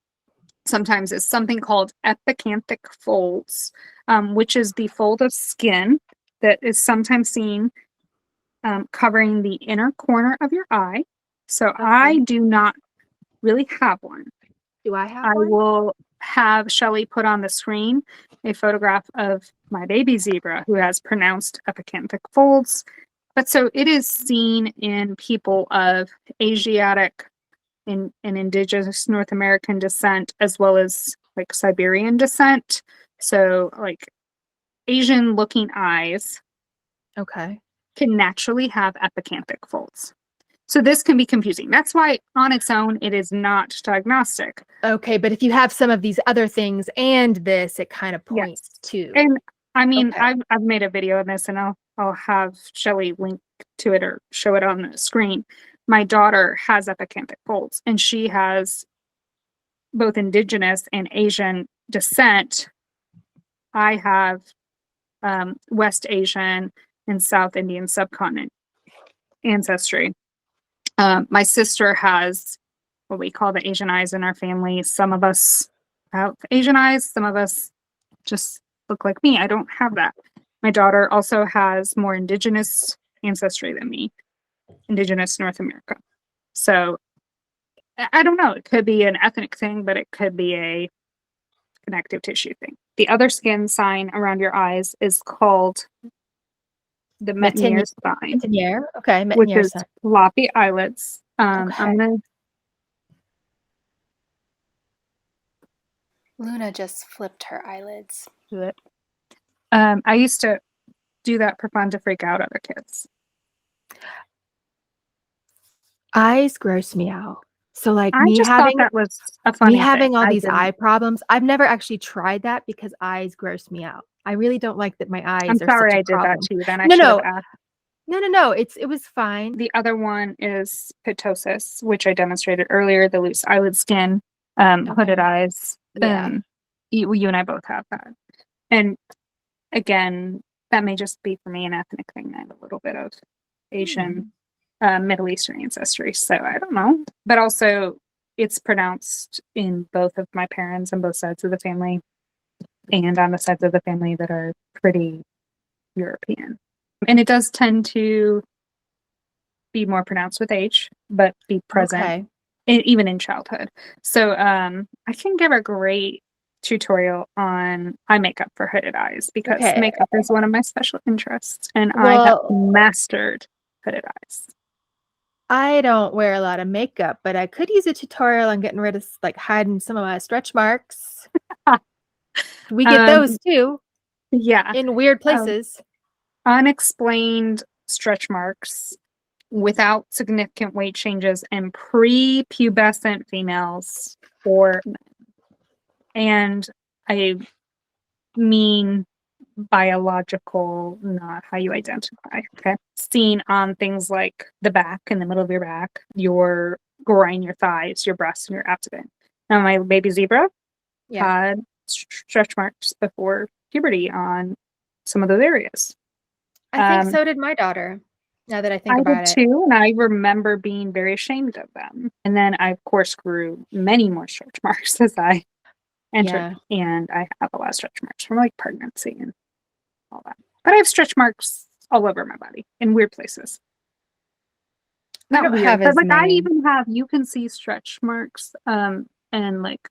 sometimes is something called epicanthic folds, which is the fold of skin that is sometimes seen covering the inner corner of your eye. So Okay. I do not really have one. Do I have I one? will have Shelly put on the screen a photograph of my baby zebra who has pronounced epicanthic folds. But so it is seen in people of Asiatic and indigenous North American descent, as well as like Siberian descent. So like Asian looking eyes Okay. can naturally have epicanthic folds. So this can be confusing. That's why on its own, it is not diagnostic. Okay, but if you have some of these other things and this, it kind of points to. And I mean, Okay. I've made a video of this, and I'll have Shelly link to it or show it on the screen. My daughter has epicanthic folds, and she has both indigenous and Asian descent. I have West Asian and South Indian subcontinent ancestry. My sister has what we call the Asian eyes in our family. Some of us have Asian eyes, some of us just look like me. I don't have that. My daughter also has more indigenous ancestry than me, indigenous North America. So I don't know. It could be an ethnic thing, but it could be a connective tissue thing. The other skin sign around your eyes is called the Metenier sign, Metenier. Okay, which Metenier is sign. floppy eyelids. Okay. I'm gonna Luna just flipped her eyelids. do it. I used to do that for fun to freak out other kids. Eyes gross me out. So like I just thought that was a funny me having thing. all I these didn't. eye problems. I've never actually tried that because eyes gross me out. I really don't like that my eyes I'm are sorry such a I did that problem. to you. Then I No, should have no, asked. no. It was fine. The other one is ptosis, which I demonstrated earlier, the loose eyelid skin, hooded eyes. Yeah. You and I both have that. And again, that may just be for me an ethnic thing. I have a little bit of Asian, Middle Eastern ancestry. So I don't know. But also, it's pronounced in both of my parents on both sides of the family and on the sides of the family that are pretty European. And it does tend to be more pronounced with age, but be present even in childhood. So I can give a great tutorial on eye makeup for hooded eyes because makeup is one of my special interests, and I have mastered hooded eyes. I don't wear a lot of makeup, but I could use a tutorial on getting rid of like hiding some of my stretch marks. We get those too. Yeah. In weird places. Unexplained stretch marks without significant weight changes in prepubescent females or men. And I mean biological, not how you identify. Okay. Seen on things like the back, in the middle of your back, your groin, your thighs, your breasts, and your abdomen. Now, my baby zebra had stretch marks before puberty on some of those areas. I think so did my daughter. Now that I think about it. Too, and I remember being very ashamed of them. And then I, of course, grew many more stretch marks as I entered, and I have a lot of stretch marks from like pregnancy and all that. But I have stretch marks all over my body in weird places. Not weird, but like I even have. You can see stretch marks, and like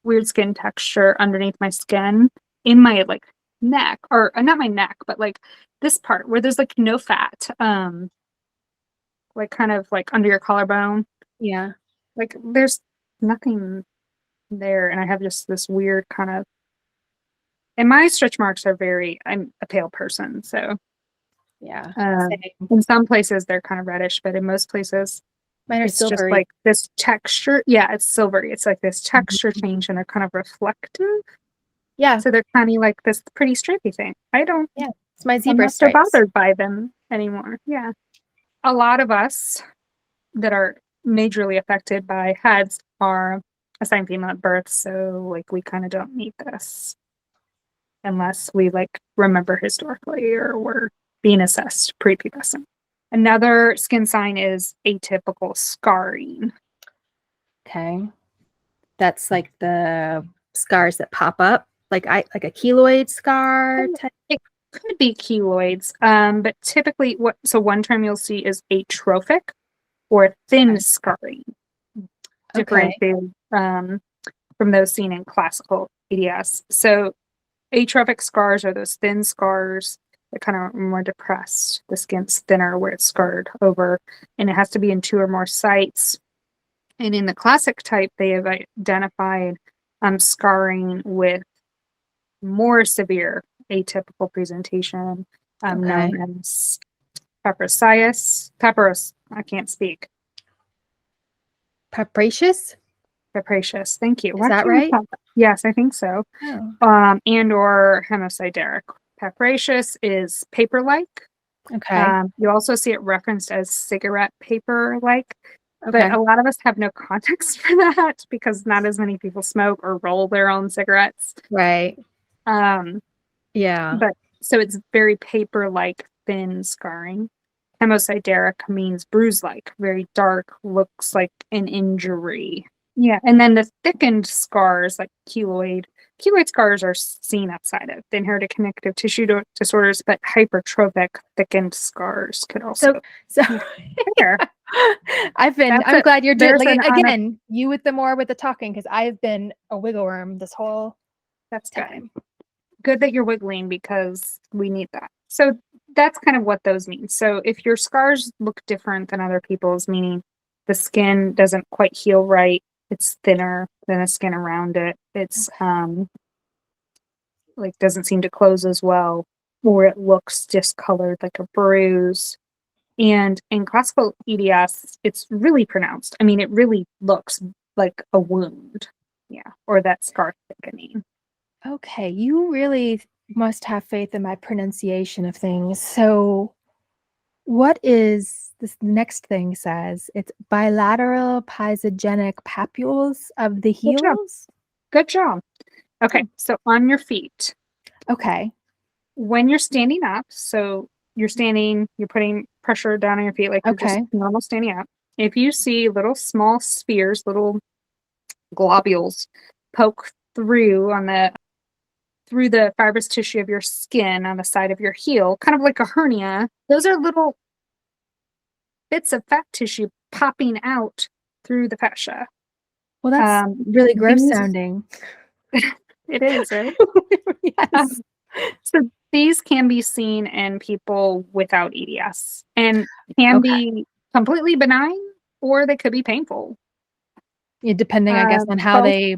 weird skin texture underneath my skin in my like neck, or not my neck, but like this part where there's like no fat, like kind of like under your collarbone. Yeah. Like there's nothing there, and I have just this weird kind of, and my stretch marks are I'm a pale person, so yeah. in some places they're kind of reddish, but in most places mine are it's silvery. just like this texture. Yeah, it's silvery. It's like this texture change, and they're kind of reflective. Yeah. So they're kind of like this pretty stripy thing. It's my zebra I'm not stripes. so bothered by them anymore. Yeah. A lot of us that are majorly affected by hEDS are assigned female at birth. So like we kind of don't need this unless we like remember historically or we're being assessed prepubescent. Another skin sign is atypical scarring. Okay. That's like the scars that pop up, like a keloid scar type. It could be keloids, but typically one term you'll see is atrophic or thin scarring, differentiated from those seen in classical EDS. So atrophic scars are those thin scars that kind of are more depressed. The skin's thinner where it's scarred over, and it has to be in 2 or more sites. And in the classic type, they have identified scarring with more severe atypical presentation, known as I can't speak. Papricious? Papricious. Thank you. Is that right? Yes, I think so. Oh. And or hemosiderec. Papricious is paper-like. Okay. You also see it referenced as cigarette paper-like. Okay. But a lot of us have no context for that because not as many people smoke or roll their own cigarettes. Right. Yeah. But so it's very paper-like thin scarring. Hemosiderec means bruise-like, very dark, looks like an injury. Yeah, and then the thickened scars, like keloid scars are seen outside of the inherited connective tissue disorders, but hypertrophic thickened scars could also. So here. I'm glad you're doing again. You with the talking because I've been a wiggle worm this whole time. Good that you're wiggling because we need that. So that's kind of what those mean. So if your scars look different than other people's, meaning the skin doesn't quite heal right, it's thinner than the skin around it. It's like doesn't seem to close as well, or it looks discolored like a bruise. And in classical EDS, it's really pronounced. I mean, it really looks like a wound. Yeah, or that scar thickening. Okay, you really must have faith in my pronunciation of things. So what is this next thing says? It's bilateral pysogenic papules of the heels? Good job. Okay, so on your feet. Okay. When you're standing up, so you're standing, you're putting pressure down on your feet like you're just normal standing up. If you see little small spheres, little globules poke through the fibrous tissue of your skin on the side of your heel, kind of like a hernia, those are little bits of fat tissue popping out through the fascia. Well, that's really gross sounding. It is, right? Yes. So these can be seen in people without EDS and can be completely benign or they could be painful. Yeah, depending, I guess, on how they...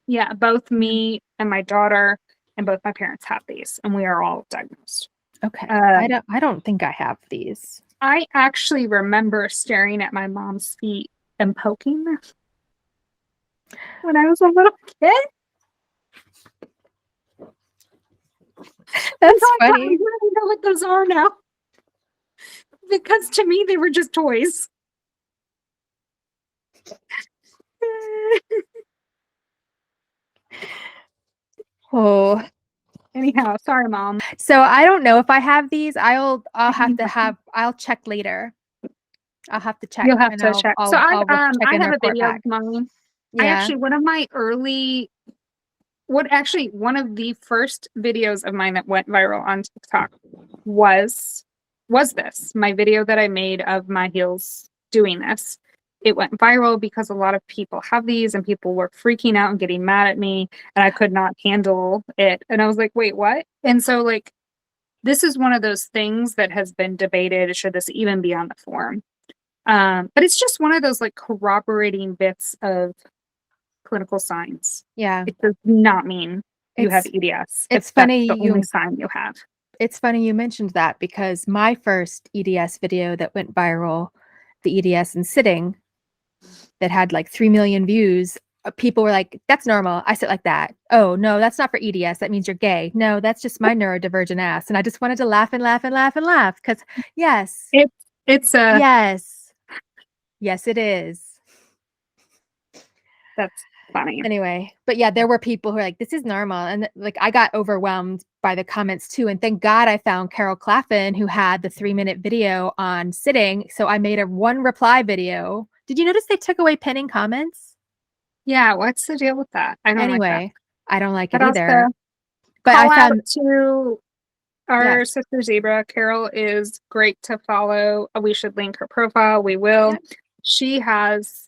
Yeah, both me and my daughter and both my parents have these, and we are all diagnosed. Okay. I don't think I have these. I actually remember staring at my mom's feet and poking them when I was a little kid. That's funny. I don't know what those are now. Because to me, they were just toys. Oh. Anyhow, sorry, Mom. So I don't know if I have these. I'll check later. I'll have to check. You'll have to check. So I have a video back. of mine. Yeah. One of the first videos of mine that went viral on TikTok was this, my video that I made of my heels doing this. It went viral because a lot of people have these and people were freaking out and getting mad at me and I could not handle it. And I was like, wait, what? And so like, this is one of those things that has been debated. Should this even be on the form? But it's just one of those like corroborating bits of clinical signs. Yeah. It does not mean you have EDS. It's funny that's the only sign you have. It's funny you mentioned that because my first EDS video that went viral, the EDS in sitting, that had like 3 million views, people were like, that's normal. I sit like that. Oh, no, that's not for EDS. That means you're gay. No, that's just my neurodivergent ass. And I just wanted to laugh and laugh and laugh and laugh because, yes. It's a... Yes. Yes, it is. That's funny. Anyway, but yeah, there were people who were like, this is normal. And like, I got overwhelmed by the comments too. And thank God I found Carol Claffin, who had the 3-minute video on sitting. So I made a 1 reply video. Did you notice they took away pinning comments? Yeah, what's the deal with that? I don't like that. Anyway, I don't like But it either. also, But call I out found, to our yes. sister Zebra. Carol is great to follow. We should link her profile. We will. Yep. She has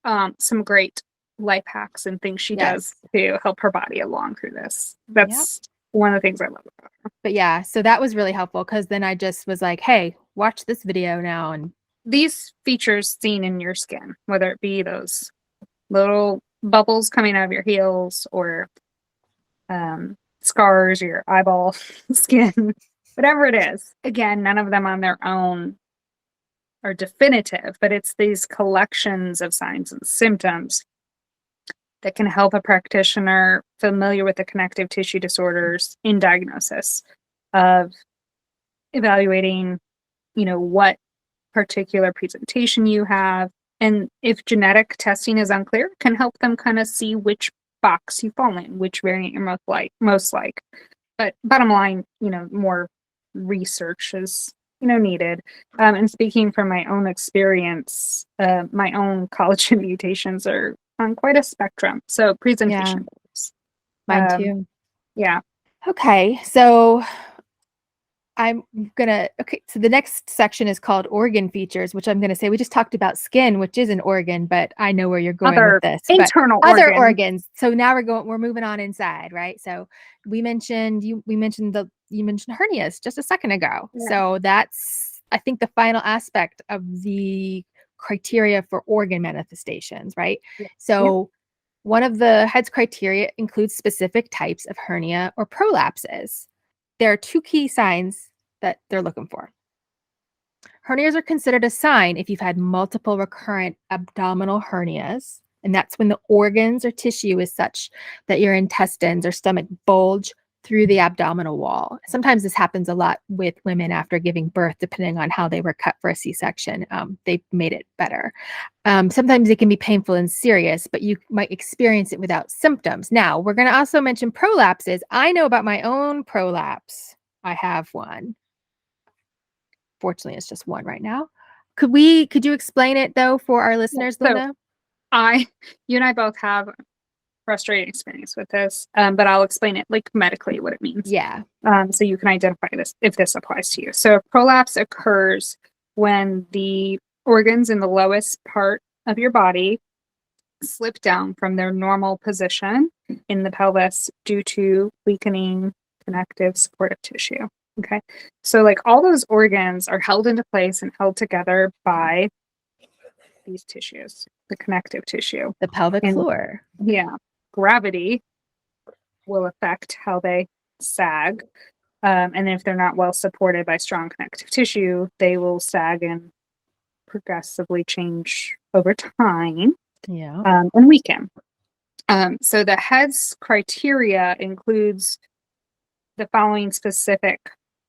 some great life hacks and things she does Yes. to help her body along through this. That's one of the things I love about her. But yeah, so that was really helpful because then I just was like, hey, watch this video now. And These features seen in your skin, whether it be those little bubbles coming out of your heels or scars, your eyeball skin, whatever it is. Again, none of them on their own are definitive, but it's these collections of signs and symptoms that can help a practitioner familiar with the connective tissue disorders in diagnosis of evaluating, what particular presentation you have. And if genetic testing is unclear, can help them kind of see which box you fall in, which variant you're most like. But bottom line, more research is needed. And speaking from my own experience, my own collagen mutations are on quite a spectrum. So presentation. Mine too. Yeah. Okay, so so the next section is called organ features, which I'm gonna say we just talked about skin, which is an organ, but I know where you're going with this. Internal other organs. So now we're moving on inside, right? So you mentioned hernias just a second ago. Yeah. So that's, I think, the final aspect of the criteria for organ manifestations, right? Yeah. So one of the hEDS criteria includes specific types of hernia or prolapses. There are 2 key signs that they're looking for. Hernias are considered a sign if you've had multiple recurrent abdominal hernias, and that's when the organs or tissue is such that your intestines or stomach bulge through the abdominal wall. Sometimes this happens a lot with women after giving birth, depending on how they were cut for a C-section. They've made it better. Sometimes it can be painful and serious, but you might experience it without symptoms. Now, we're going to also mention prolapses. I know about my own prolapse. I have one. Fortunately, it's just one right now. Could you explain it though for our listeners, Luna? You and I both have frustrating experience with this, but I'll explain it like medically what it means. Yeah. So you can identify this if this applies to you. So a prolapse occurs when the organs in the lowest part of your body slip down from their normal position in the pelvis due to weakening connective supportive tissue. Okay. So like all those organs are held into place and held together by these tissues, the connective tissue. The pelvic floor. Yeah. Gravity will affect how they sag. And if they're not well supported by strong connective tissue, they will sag and progressively change over time. Yeah. And weaken. So the hEDS criteria includes the following specific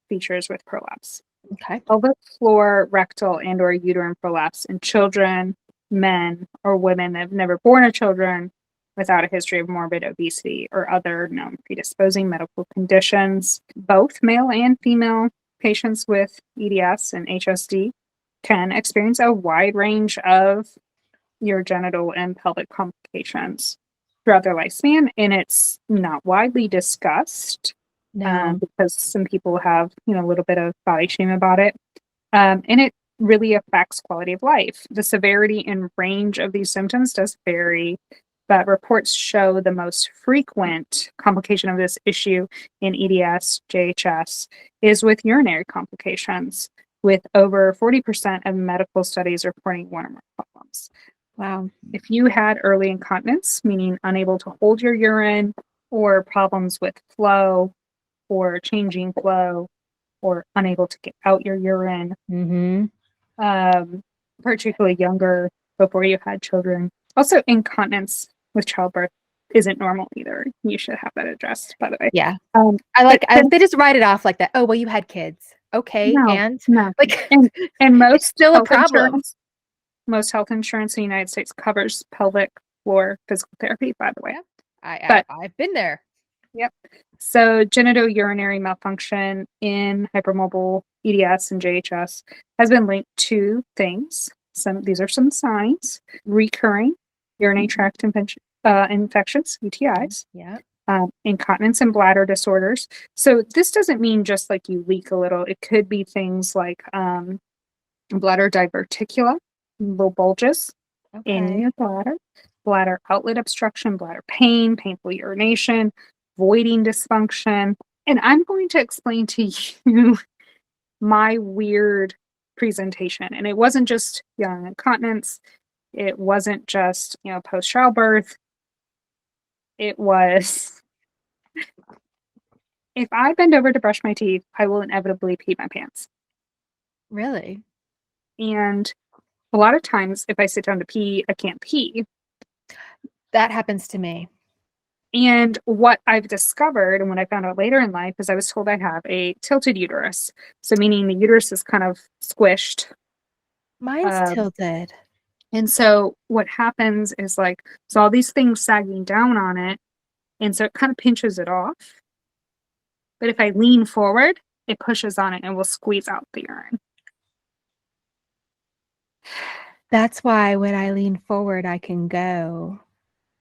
features with prolapse. Okay. Pelvic floor, rectal, and or uterine prolapse in children, men, or women that have never born or children without a history of morbid obesity or other known predisposing medical conditions. Both male and female patients with EDS and HSD can experience a wide range of urogenital and pelvic complications throughout their lifespan, and it's not widely discussed. No. Because some people have, a little bit of body shame about it. And it really affects quality of life. The severity and range of these symptoms does vary, but reports show the most frequent complication of this issue in EDS, JHS, is with urinary complications, with over 40% of medical studies reporting one or more problems. Wow. If you had early incontinence, meaning unable to hold your urine, or problems with flow, or changing flow, or unable to get out your urine, particularly younger, before you had children. Also, incontinence with childbirth isn't normal either. You should have that addressed, by the way. Yeah. They just write it off like that. Oh, well, you had kids. Okay. No. And most it's still a problem. most health insurance in the United States covers pelvic floor physical therapy, by the way. Yeah. I've been there. Yep. So genitourinary malfunction in hypermobile EDS and JHS has been linked to things. These are some signs: recurring urinary tract infections, UTIs, incontinence and bladder disorders. So this doesn't mean just like you leak a little. It could be things like bladder diverticula, little bulges in your bladder, bladder outlet obstruction, bladder pain, painful urination, voiding dysfunction. And I'm going to explain to you my weird presentation. And it wasn't just young incontinence. It wasn't just, post childbirth. It was, if I bend over to brush my teeth, I will inevitably pee my pants. Really? And a lot of times if I sit down to pee, I can't pee. That happens to me. And what I've discovered, and what I found out later in life, is I was told I have a tilted uterus. So meaning the uterus is kind of squished. Mine's tilted. And so what happens is so all these things sagging down on it. And so it kind of pinches it off. But if I lean forward, it pushes on it and will squeeze out the urine. That's why when I lean forward, I can go.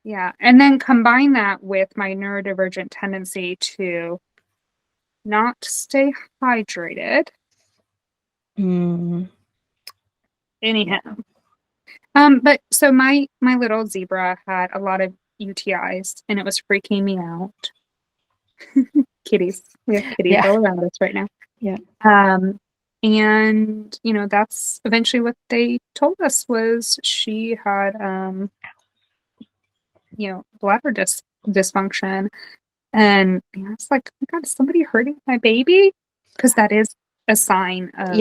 Yeah. And then combine that with my neurodivergent tendency to not stay hydrated. Anyhow. But so my little zebra had a lot of UTIs and it was freaking me out. Kitties. We have kitties all around us right now. Yeah. And that's eventually what they told us was she had bladder dysfunction. And I was like, oh my God, is somebody hurting my baby? Because that is a sign of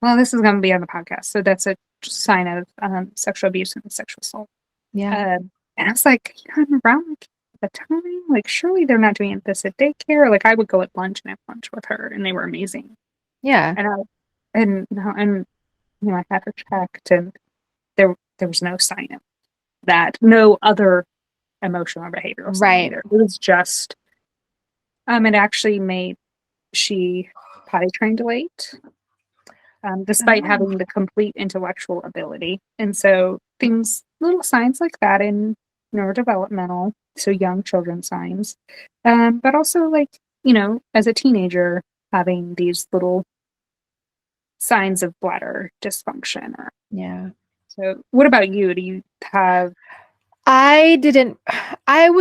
well, this is going to be on the podcast, so that's a sign of sexual abuse and sexual assault. And I was like, I'm around at the time, surely they're not doing this at daycare. I would go at lunch and have lunch with her, and they were amazing. Yeah. And I had her checked, and there was no sign of that, no other emotional or behavioral sign either. It was just it actually made she potty trained late, despite having the complete intellectual ability. And so little signs like that in neurodevelopmental, so young children signs, but also as a teenager having these little signs of bladder dysfunction. So what about you? Do you have? I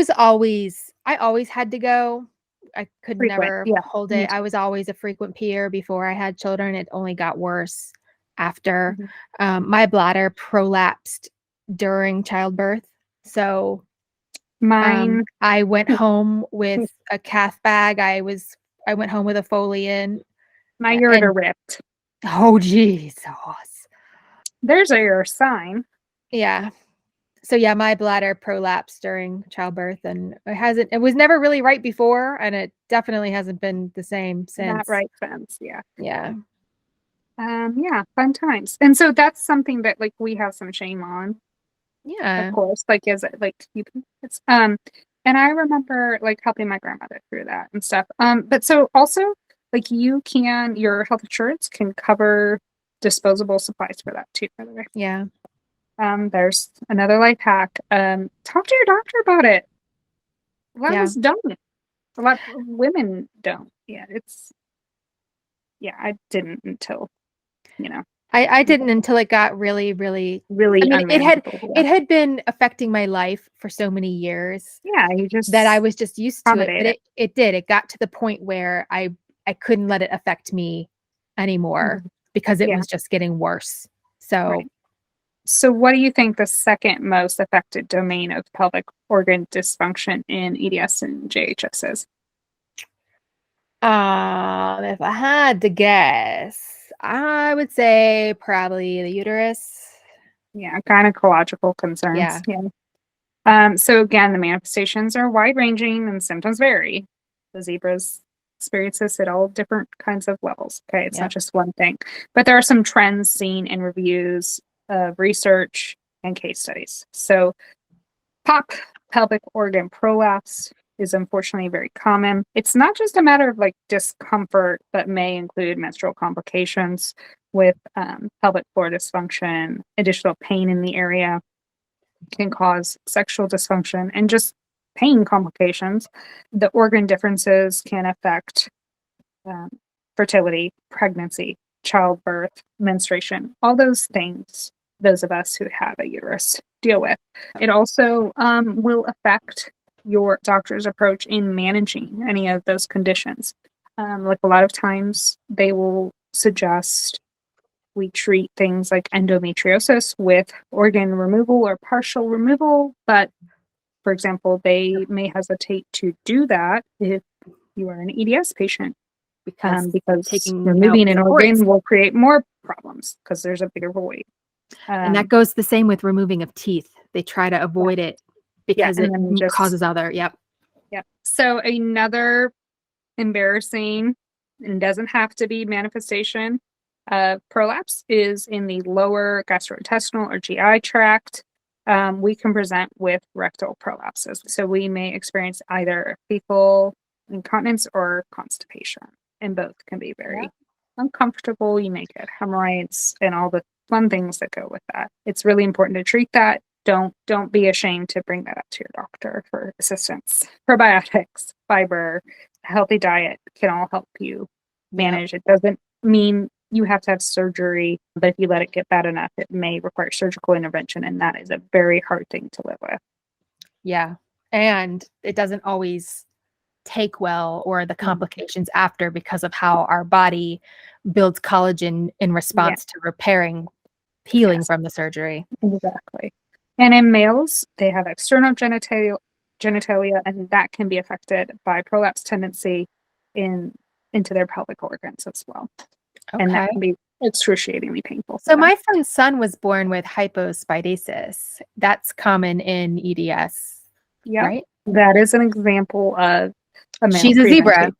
always had to go. I could never hold it. I was always a frequent peer before I had children. It only got worse after. My bladder prolapsed during childbirth. So mine, I went home with a cath bag. I went home with a Foley in. My ureter ripped. Oh, Jesus. There's your sign. Yeah. So yeah, my bladder prolapsed during childbirth, and it was never really right before, and it definitely hasn't been the same since. Not right since, yeah. Yeah. Yeah, fun times. And so that's something that we have some shame on. Yeah. Of course. Is it it's and I remember helping my grandmother through that and stuff. But so also your health insurance can cover disposable supplies for that too, by the way. Yeah. There's another life hack. Talk to your doctor about it. A lot of us don't. A lot of women don't. I didn't until, I didn't until it got really, really, really. I mean, it had been affecting my life for so many years. Yeah, you just that I was just used to it. But it did. It got to the point where I couldn't let it affect me anymore because it was just getting worse. So. Right. So what do you think the second most affected domain of pelvic organ dysfunction in EDS and JHS is? If I had to guess, I would say probably the uterus. Yeah, gynecological concerns. Yeah. So again, the manifestations are wide-ranging and symptoms vary. The zebras experience this at all different kinds of levels. Okay, it's not just one thing. But there are some trends seen in reviews of research and case studies. So POP, pelvic organ prolapse, is unfortunately very common. It's not just a matter of like discomfort, but may include menstrual complications with pelvic floor dysfunction, additional pain in the area, can cause sexual dysfunction and just pain complications. The organ differences can affect fertility, pregnancy, childbirth, menstruation, all those things those of us who have a uterus deal with. It also will affect your doctor's approach in managing any of those conditions. Like a lot of times they will suggest we treat things like endometriosis with organ removal or partial removal, but for example, they may hesitate to do that if you are an EDS patient because removing an organ will create more problems because there's a bigger void. And that goes the same with removing of teeth. They try to avoid it because it causes other. Yep. So another embarrassing and doesn't have to be manifestation of prolapse is in the lower gastrointestinal or GI tract. We can present with rectal prolapses. So we may experience either fecal incontinence or constipation, and both can be very uncomfortable. You may get hemorrhoids and all the fun things that go with that. It's really important to treat that. Don't be ashamed to bring that up to your doctor for assistance. Probiotics, fiber, a healthy diet can all help you manage. It doesn't mean you have to have surgery, but if you let it get bad enough, it may require surgical intervention, and that is a very hard thing to live with. Yeah, and it doesn't always take well or the complications after because of how our body builds collagen in response to healing from the surgery. Exactly. And in males, they have external genitalia, and that can be affected by prolapse tendency into their pelvic organs as well. Okay. And that can be excruciating painful. So my friend's son was born with hypospidasis. That's common in EDS, right? That is an example of a male She's a zebra.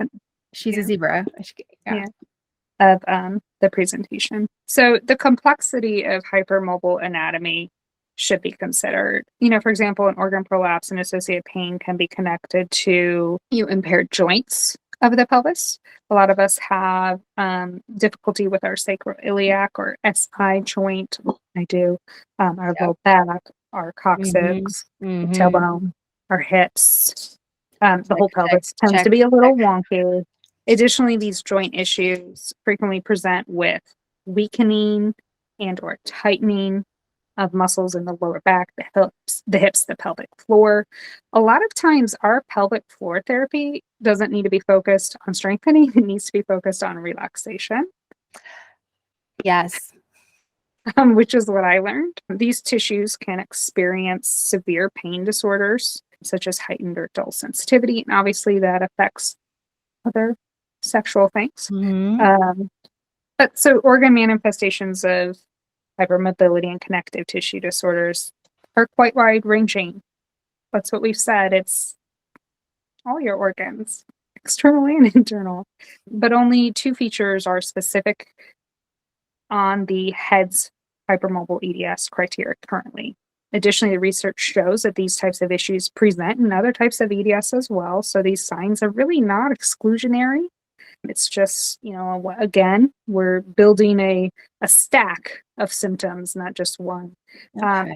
She's a zebra. Of the presentation. So the complexity of hypermobile anatomy should be considered. For example, an organ prolapse and associated pain can be connected to impaired joints of the pelvis. A lot of us have difficulty with our sacroiliac or SI joint. I do. Our low back, our coccyx, tailbone, our hips. The whole pelvis tends to be a little wonky. Additionally, these joint issues frequently present with weakening and or tightening of muscles in the lower back, the hips, the pelvic floor. A lot of times our pelvic floor therapy doesn't need to be focused on strengthening. It needs to be focused on relaxation. Yes. Which is what I learned. These tissues can experience severe pain disorders, such as heightened or dull sensitivity. And obviously that affects other sexual things. But so organ manifestations of hypermobility and connective tissue disorders are quite wide ranging. That's what we've said. It's all your organs, externally and internal. But only 2 features are specific on the hEDS hypermobile EDS criteria currently. Additionally, the research shows that these types of issues present in other types of EDS as well. So these signs are really not exclusionary. It's just, again, we're building a stack of symptoms, not just one. Okay.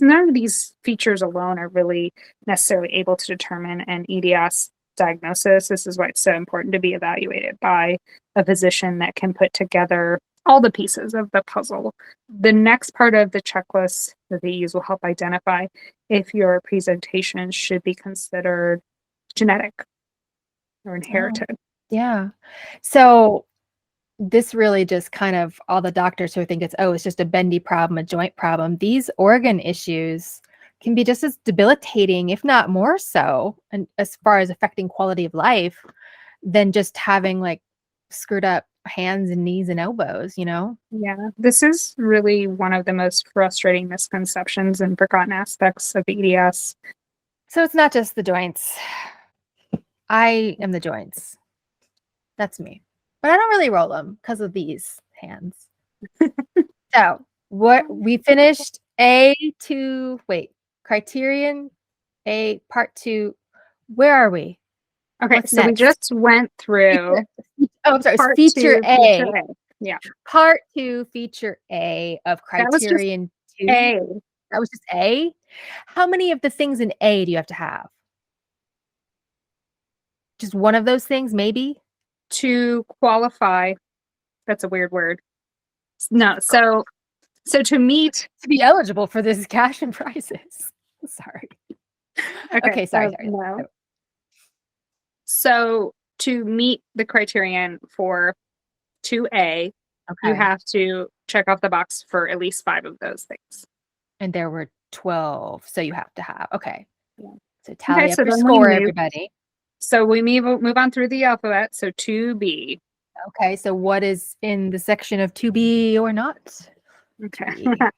None of these features alone are really necessarily able to determine an EDS diagnosis. This is why it's so important to be evaluated by a physician that can put together all the pieces of the puzzle. The next part of the checklist that they use will help identify if your presentation should be considered genetic or inherited. Oh. Yeah. So this really just kind of all the doctors who think it's just a bendy problem, a joint problem. These organ issues can be just as debilitating, if not more so, and as far as affecting quality of life than just having like screwed up hands and knees and elbows, Yeah. This is really one of the most frustrating misconceptions and forgotten aspects of EDS. So it's not just the joints. I am the joints. That's me. But I don't really roll them because of these hands. So What we finished Criterion A part 2. Where are we? Okay, What's so we next? just went through I'm sorry, part feature 2, A. feature A. Yeah. Part 2, feature A of That was just Criterion 2. A. That was just A. How many of the things in A do you have to have? Just one of those things, maybe? To qualify. That's a weird word. No, so to meet To be eligible for this cash and prizes. Sorry. Okay, sorry. no. So to meet the criterion for 2A, you Okay. have to check off the box for at least 5 of those things. And there were 12, so you have to have. Okay. Yeah. So tally up so your then we score, move- everybody. So we move on through the alphabet. So 2B. Okay, so what is in the section of 2B or not? Okay. 2B.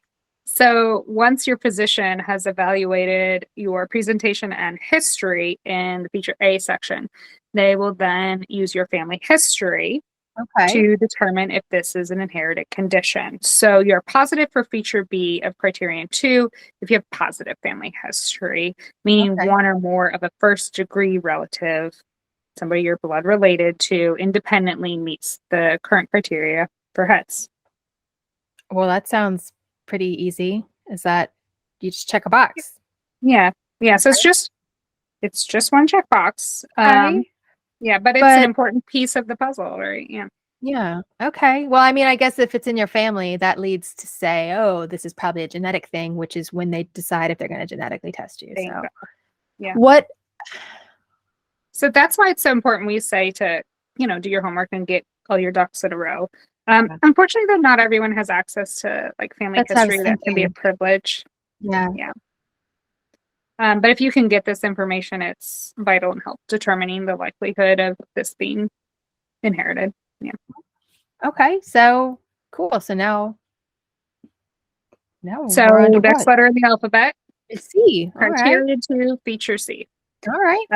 So once your physician has evaluated your presentation and history in the feature A section, they will then use your family history Okay. to determine if this is an inherited condition. So you're positive for feature B of criterion 2 if you have positive family history, meaning Okay. one or more of a first degree relative, somebody you're blood related to, independently meets the current criteria for hEDS. Well, that sounds pretty easy. Is that you just check a box? Yeah. So it's just one checkbox. Okay. Yeah, but it's an important piece of the puzzle, right? Yeah. Yeah. Okay. Well, I mean, I guess if it's in your family, that leads to say, oh, this is probably a genetic thing, which is when they decide if they're going to genetically test you. So, yeah. What? So that's why it's so important we say to, do your homework and get all your ducks in a row. Unfortunately, though, not everyone has access to like family history. That can be a privilege. Yeah. But if you can get this information, it's vital in help determining the likelihood of this being inherited. Yeah. Okay. So cool. So now So we're on to next letter in the alphabet. C. Criteria 2, feature C. All right.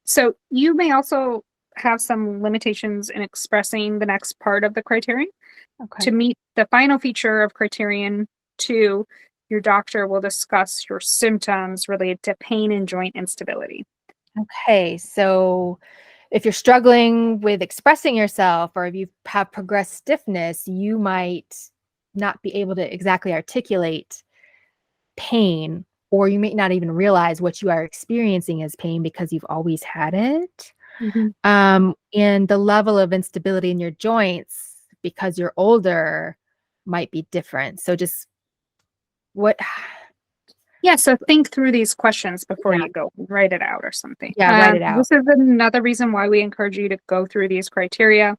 So you may also have some limitations in expressing the next part of the criterion. Okay. To meet the final feature of criterion 2, your doctor will discuss your symptoms related to pain and joint instability. Okay. So if you're struggling with expressing yourself or if you have progressed stiffness, you might not be able to exactly articulate pain, or you may not even realize what you are experiencing as pain because you've always had it. And the level of instability in your joints because you're older might be different. So just what? Yeah, so think through these questions before you go write it out or something. Yeah, write it out. This is another reason why we encourage you to go through these criteria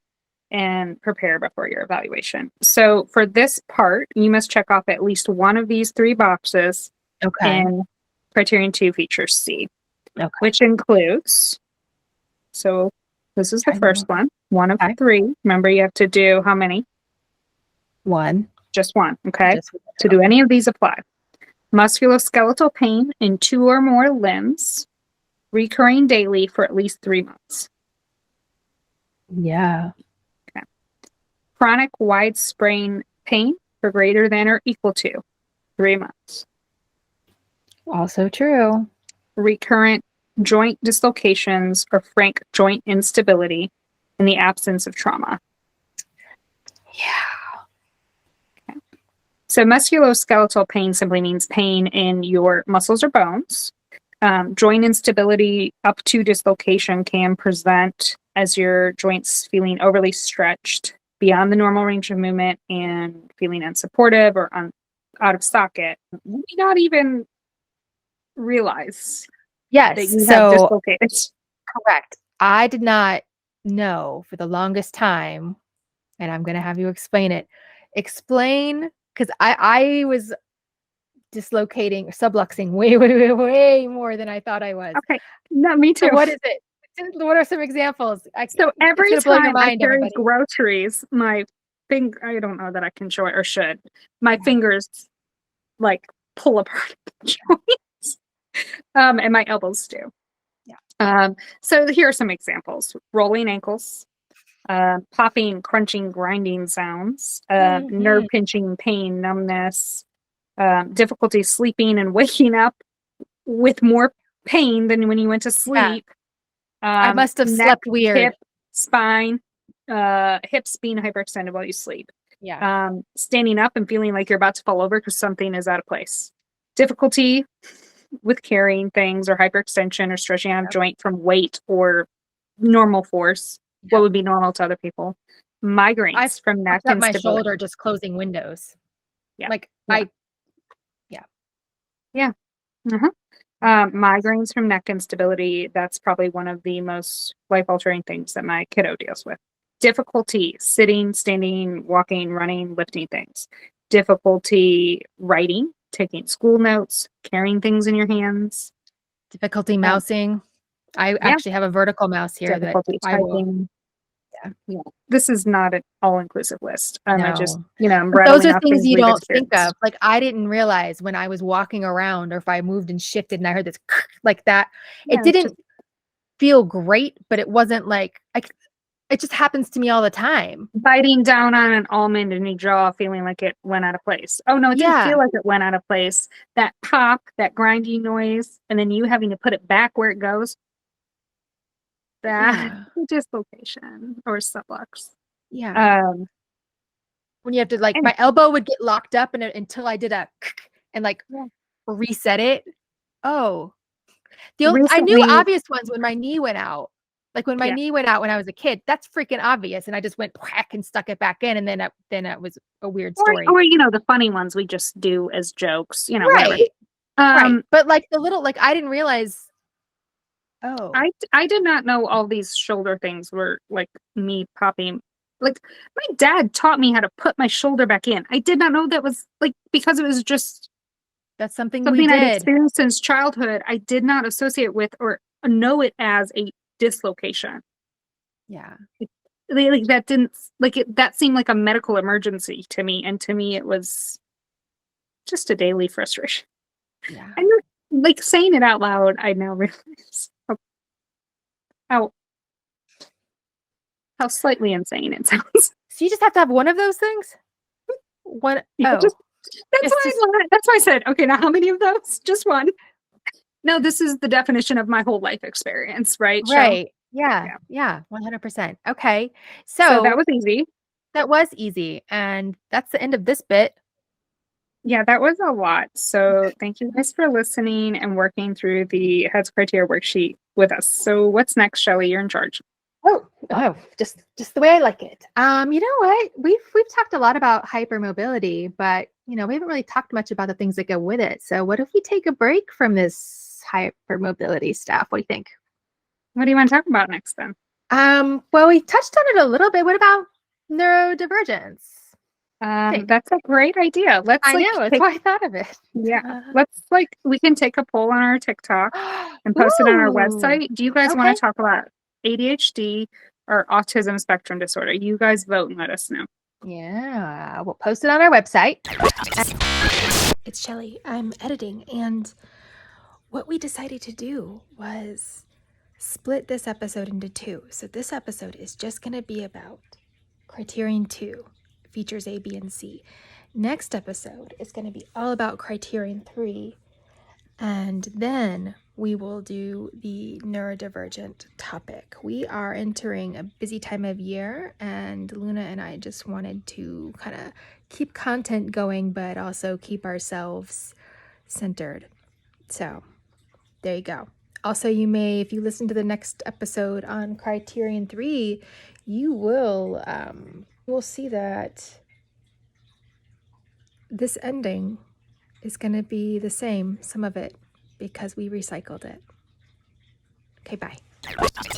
and prepare before your evaluation. So for this part, you must check off at least one of these 3 boxes in criterion 2, feature C, which includes, so this is the first one of 3. Remember, you have to do how many? 1. Just 1, okay? To do any of these apply. Musculoskeletal pain in 2 or more limbs, recurring daily for at least 3 months. Yeah. Okay. Chronic widespread pain for greater than or equal to 3 months. Also true. Recurrent joint dislocations or frank joint instability in the absence of trauma. Yeah. Okay. So musculoskeletal pain simply means pain in your muscles or bones. Joint instability up to dislocation can present as your joints feeling overly stretched beyond the normal range of movement and feeling unsupportive or out of socket. We not even realize that you have dislocated. Correct. I did not know for the longest time, and I'm going to have you explain it. Explain, because I was dislocating, subluxing way more than I thought I was. Okay, no, me too. So what is it? What are some examples? So every time I carry everybody. groceries, my finger, I don't know that I can show it or should, my fingers like pull apart the joints. And my elbows do. Yeah. So here are some examples. Rolling ankles, popping, crunching, grinding sounds, Mhm. nerve pinching, pain, numbness, difficulty sleeping and waking up with more pain than when you went to sleep. I must have Neck, slept weird. hip, spine, hips being hyperextended while you sleep. Yeah. Standing up and feeling like you're about to fall over because something is out of place. Difficulty with carrying things or hyperextension or stretching out of joint from weight or normal force, what would be normal to other people. Migraines from neck Fucked up my instability. shoulder just closing windows. Yeah. Like Yeah. Migraines from neck instability. That's probably one of the most life-altering things that my kiddo deals with. Difficulty sitting, standing, walking, running, lifting things. Difficulty writing, taking school notes, carrying things in your hands. difficulty mousing. I actually have a vertical mouse here that Difficulty I will. typing. Yeah. This is not an all-inclusive list. I just, No. I'm But those rattling are off things you we've don't think experienced. of. Like I didn't realize when I was walking around or if I moved and shifted and I heard this like that. Yeah, It didn't feel great, but it wasn't like it just happens to me all the time. Biting down on an almond in your jaw, feeling like it went out of place. Oh no, it didn't feel like it went out of place. That pop, that grinding noise, and then you having to put it back where it goes. That dislocation or sublux. Yeah. When you have to like, my elbow would get locked up until I did a and like reset it. Oh, I knew obvious ones when my knee went out. Like when my knee went out when I was a kid, that's freaking obvious. And I just went whack and stuck it back in. And then it was a weird story. Or the funny ones we just do as jokes, whatever. Right. But like the little, like I didn't realize. Oh, I did not know all these shoulder things were like me popping. Like my dad taught me how to put my shoulder back in. I did not know that was like, because it was just that's something we did. I'd experienced since childhood. I did not associate with or know it as a dislocation. Yeah. Like that didn't like it. That seemed like a medical emergency to me, and to me, it was just a daily frustration. Yeah. And like saying it out loud, I now realize how slightly insane it sounds. So you just have to have one of those things. One. That's why I said, okay, now how many of those? Just one. No, this is the definition of my whole life experience, right? Right. Yeah. 100%. Okay. So that was easy. That was easy. And that's the end of this bit. Yeah, that was a lot. So thank you guys for listening and working through the hEDS criteria worksheet with us. So what's next, Shelley? You're in charge. Oh, just the way I like it. You know what? We've talked a lot about hypermobility, but we haven't really talked much about the things that go with it. So what if we take a break from this hypermobility stuff? What do you think? What do you want to talk about next then? Well, we touched on it a little bit. What about neurodivergence? That's a great idea. That's why I thought of it. Yeah. We can take a poll on our TikTok and post it on our website. Do you guys want to talk about ADHD or autism spectrum disorder? You guys vote and let us know. Yeah, we'll post it on our website. It's Shelley. I'm editing, and what we decided to do was split this episode into two. So this episode is just going to be about Criterion 2, features A, B, and C. Next episode is going to be all about Criterion 3, and then we will do the neurodivergent topic. We are entering a busy time of year, and Luna and I just wanted to kind of keep content going, but also keep ourselves centered. So there you go. Also, you may, if you listen to the next episode on Criterion 3, you will see that this ending is going to be the same, some of it, because we recycled it. Okay, bye.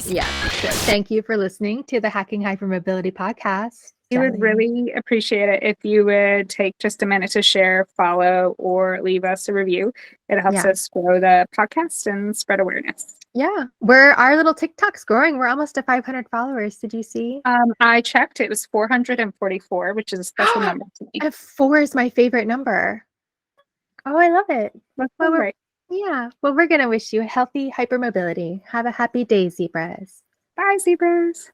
Yeah. So thank you for listening to the Hacking Hypermobility podcast. We would really appreciate it if you would take just a minute to share, follow, or leave us a review. It helps us grow the podcast and spread awareness. Yeah. Our little TikTok's growing. We're almost at 500 followers. Did you see? I checked. It was 444, which is a special number to me. And 4 is my favorite number. Oh, I love it. That's great. Yeah. Well, we're going to wish you a healthy hypermobility. Have a happy day, zebras. Bye, zebras.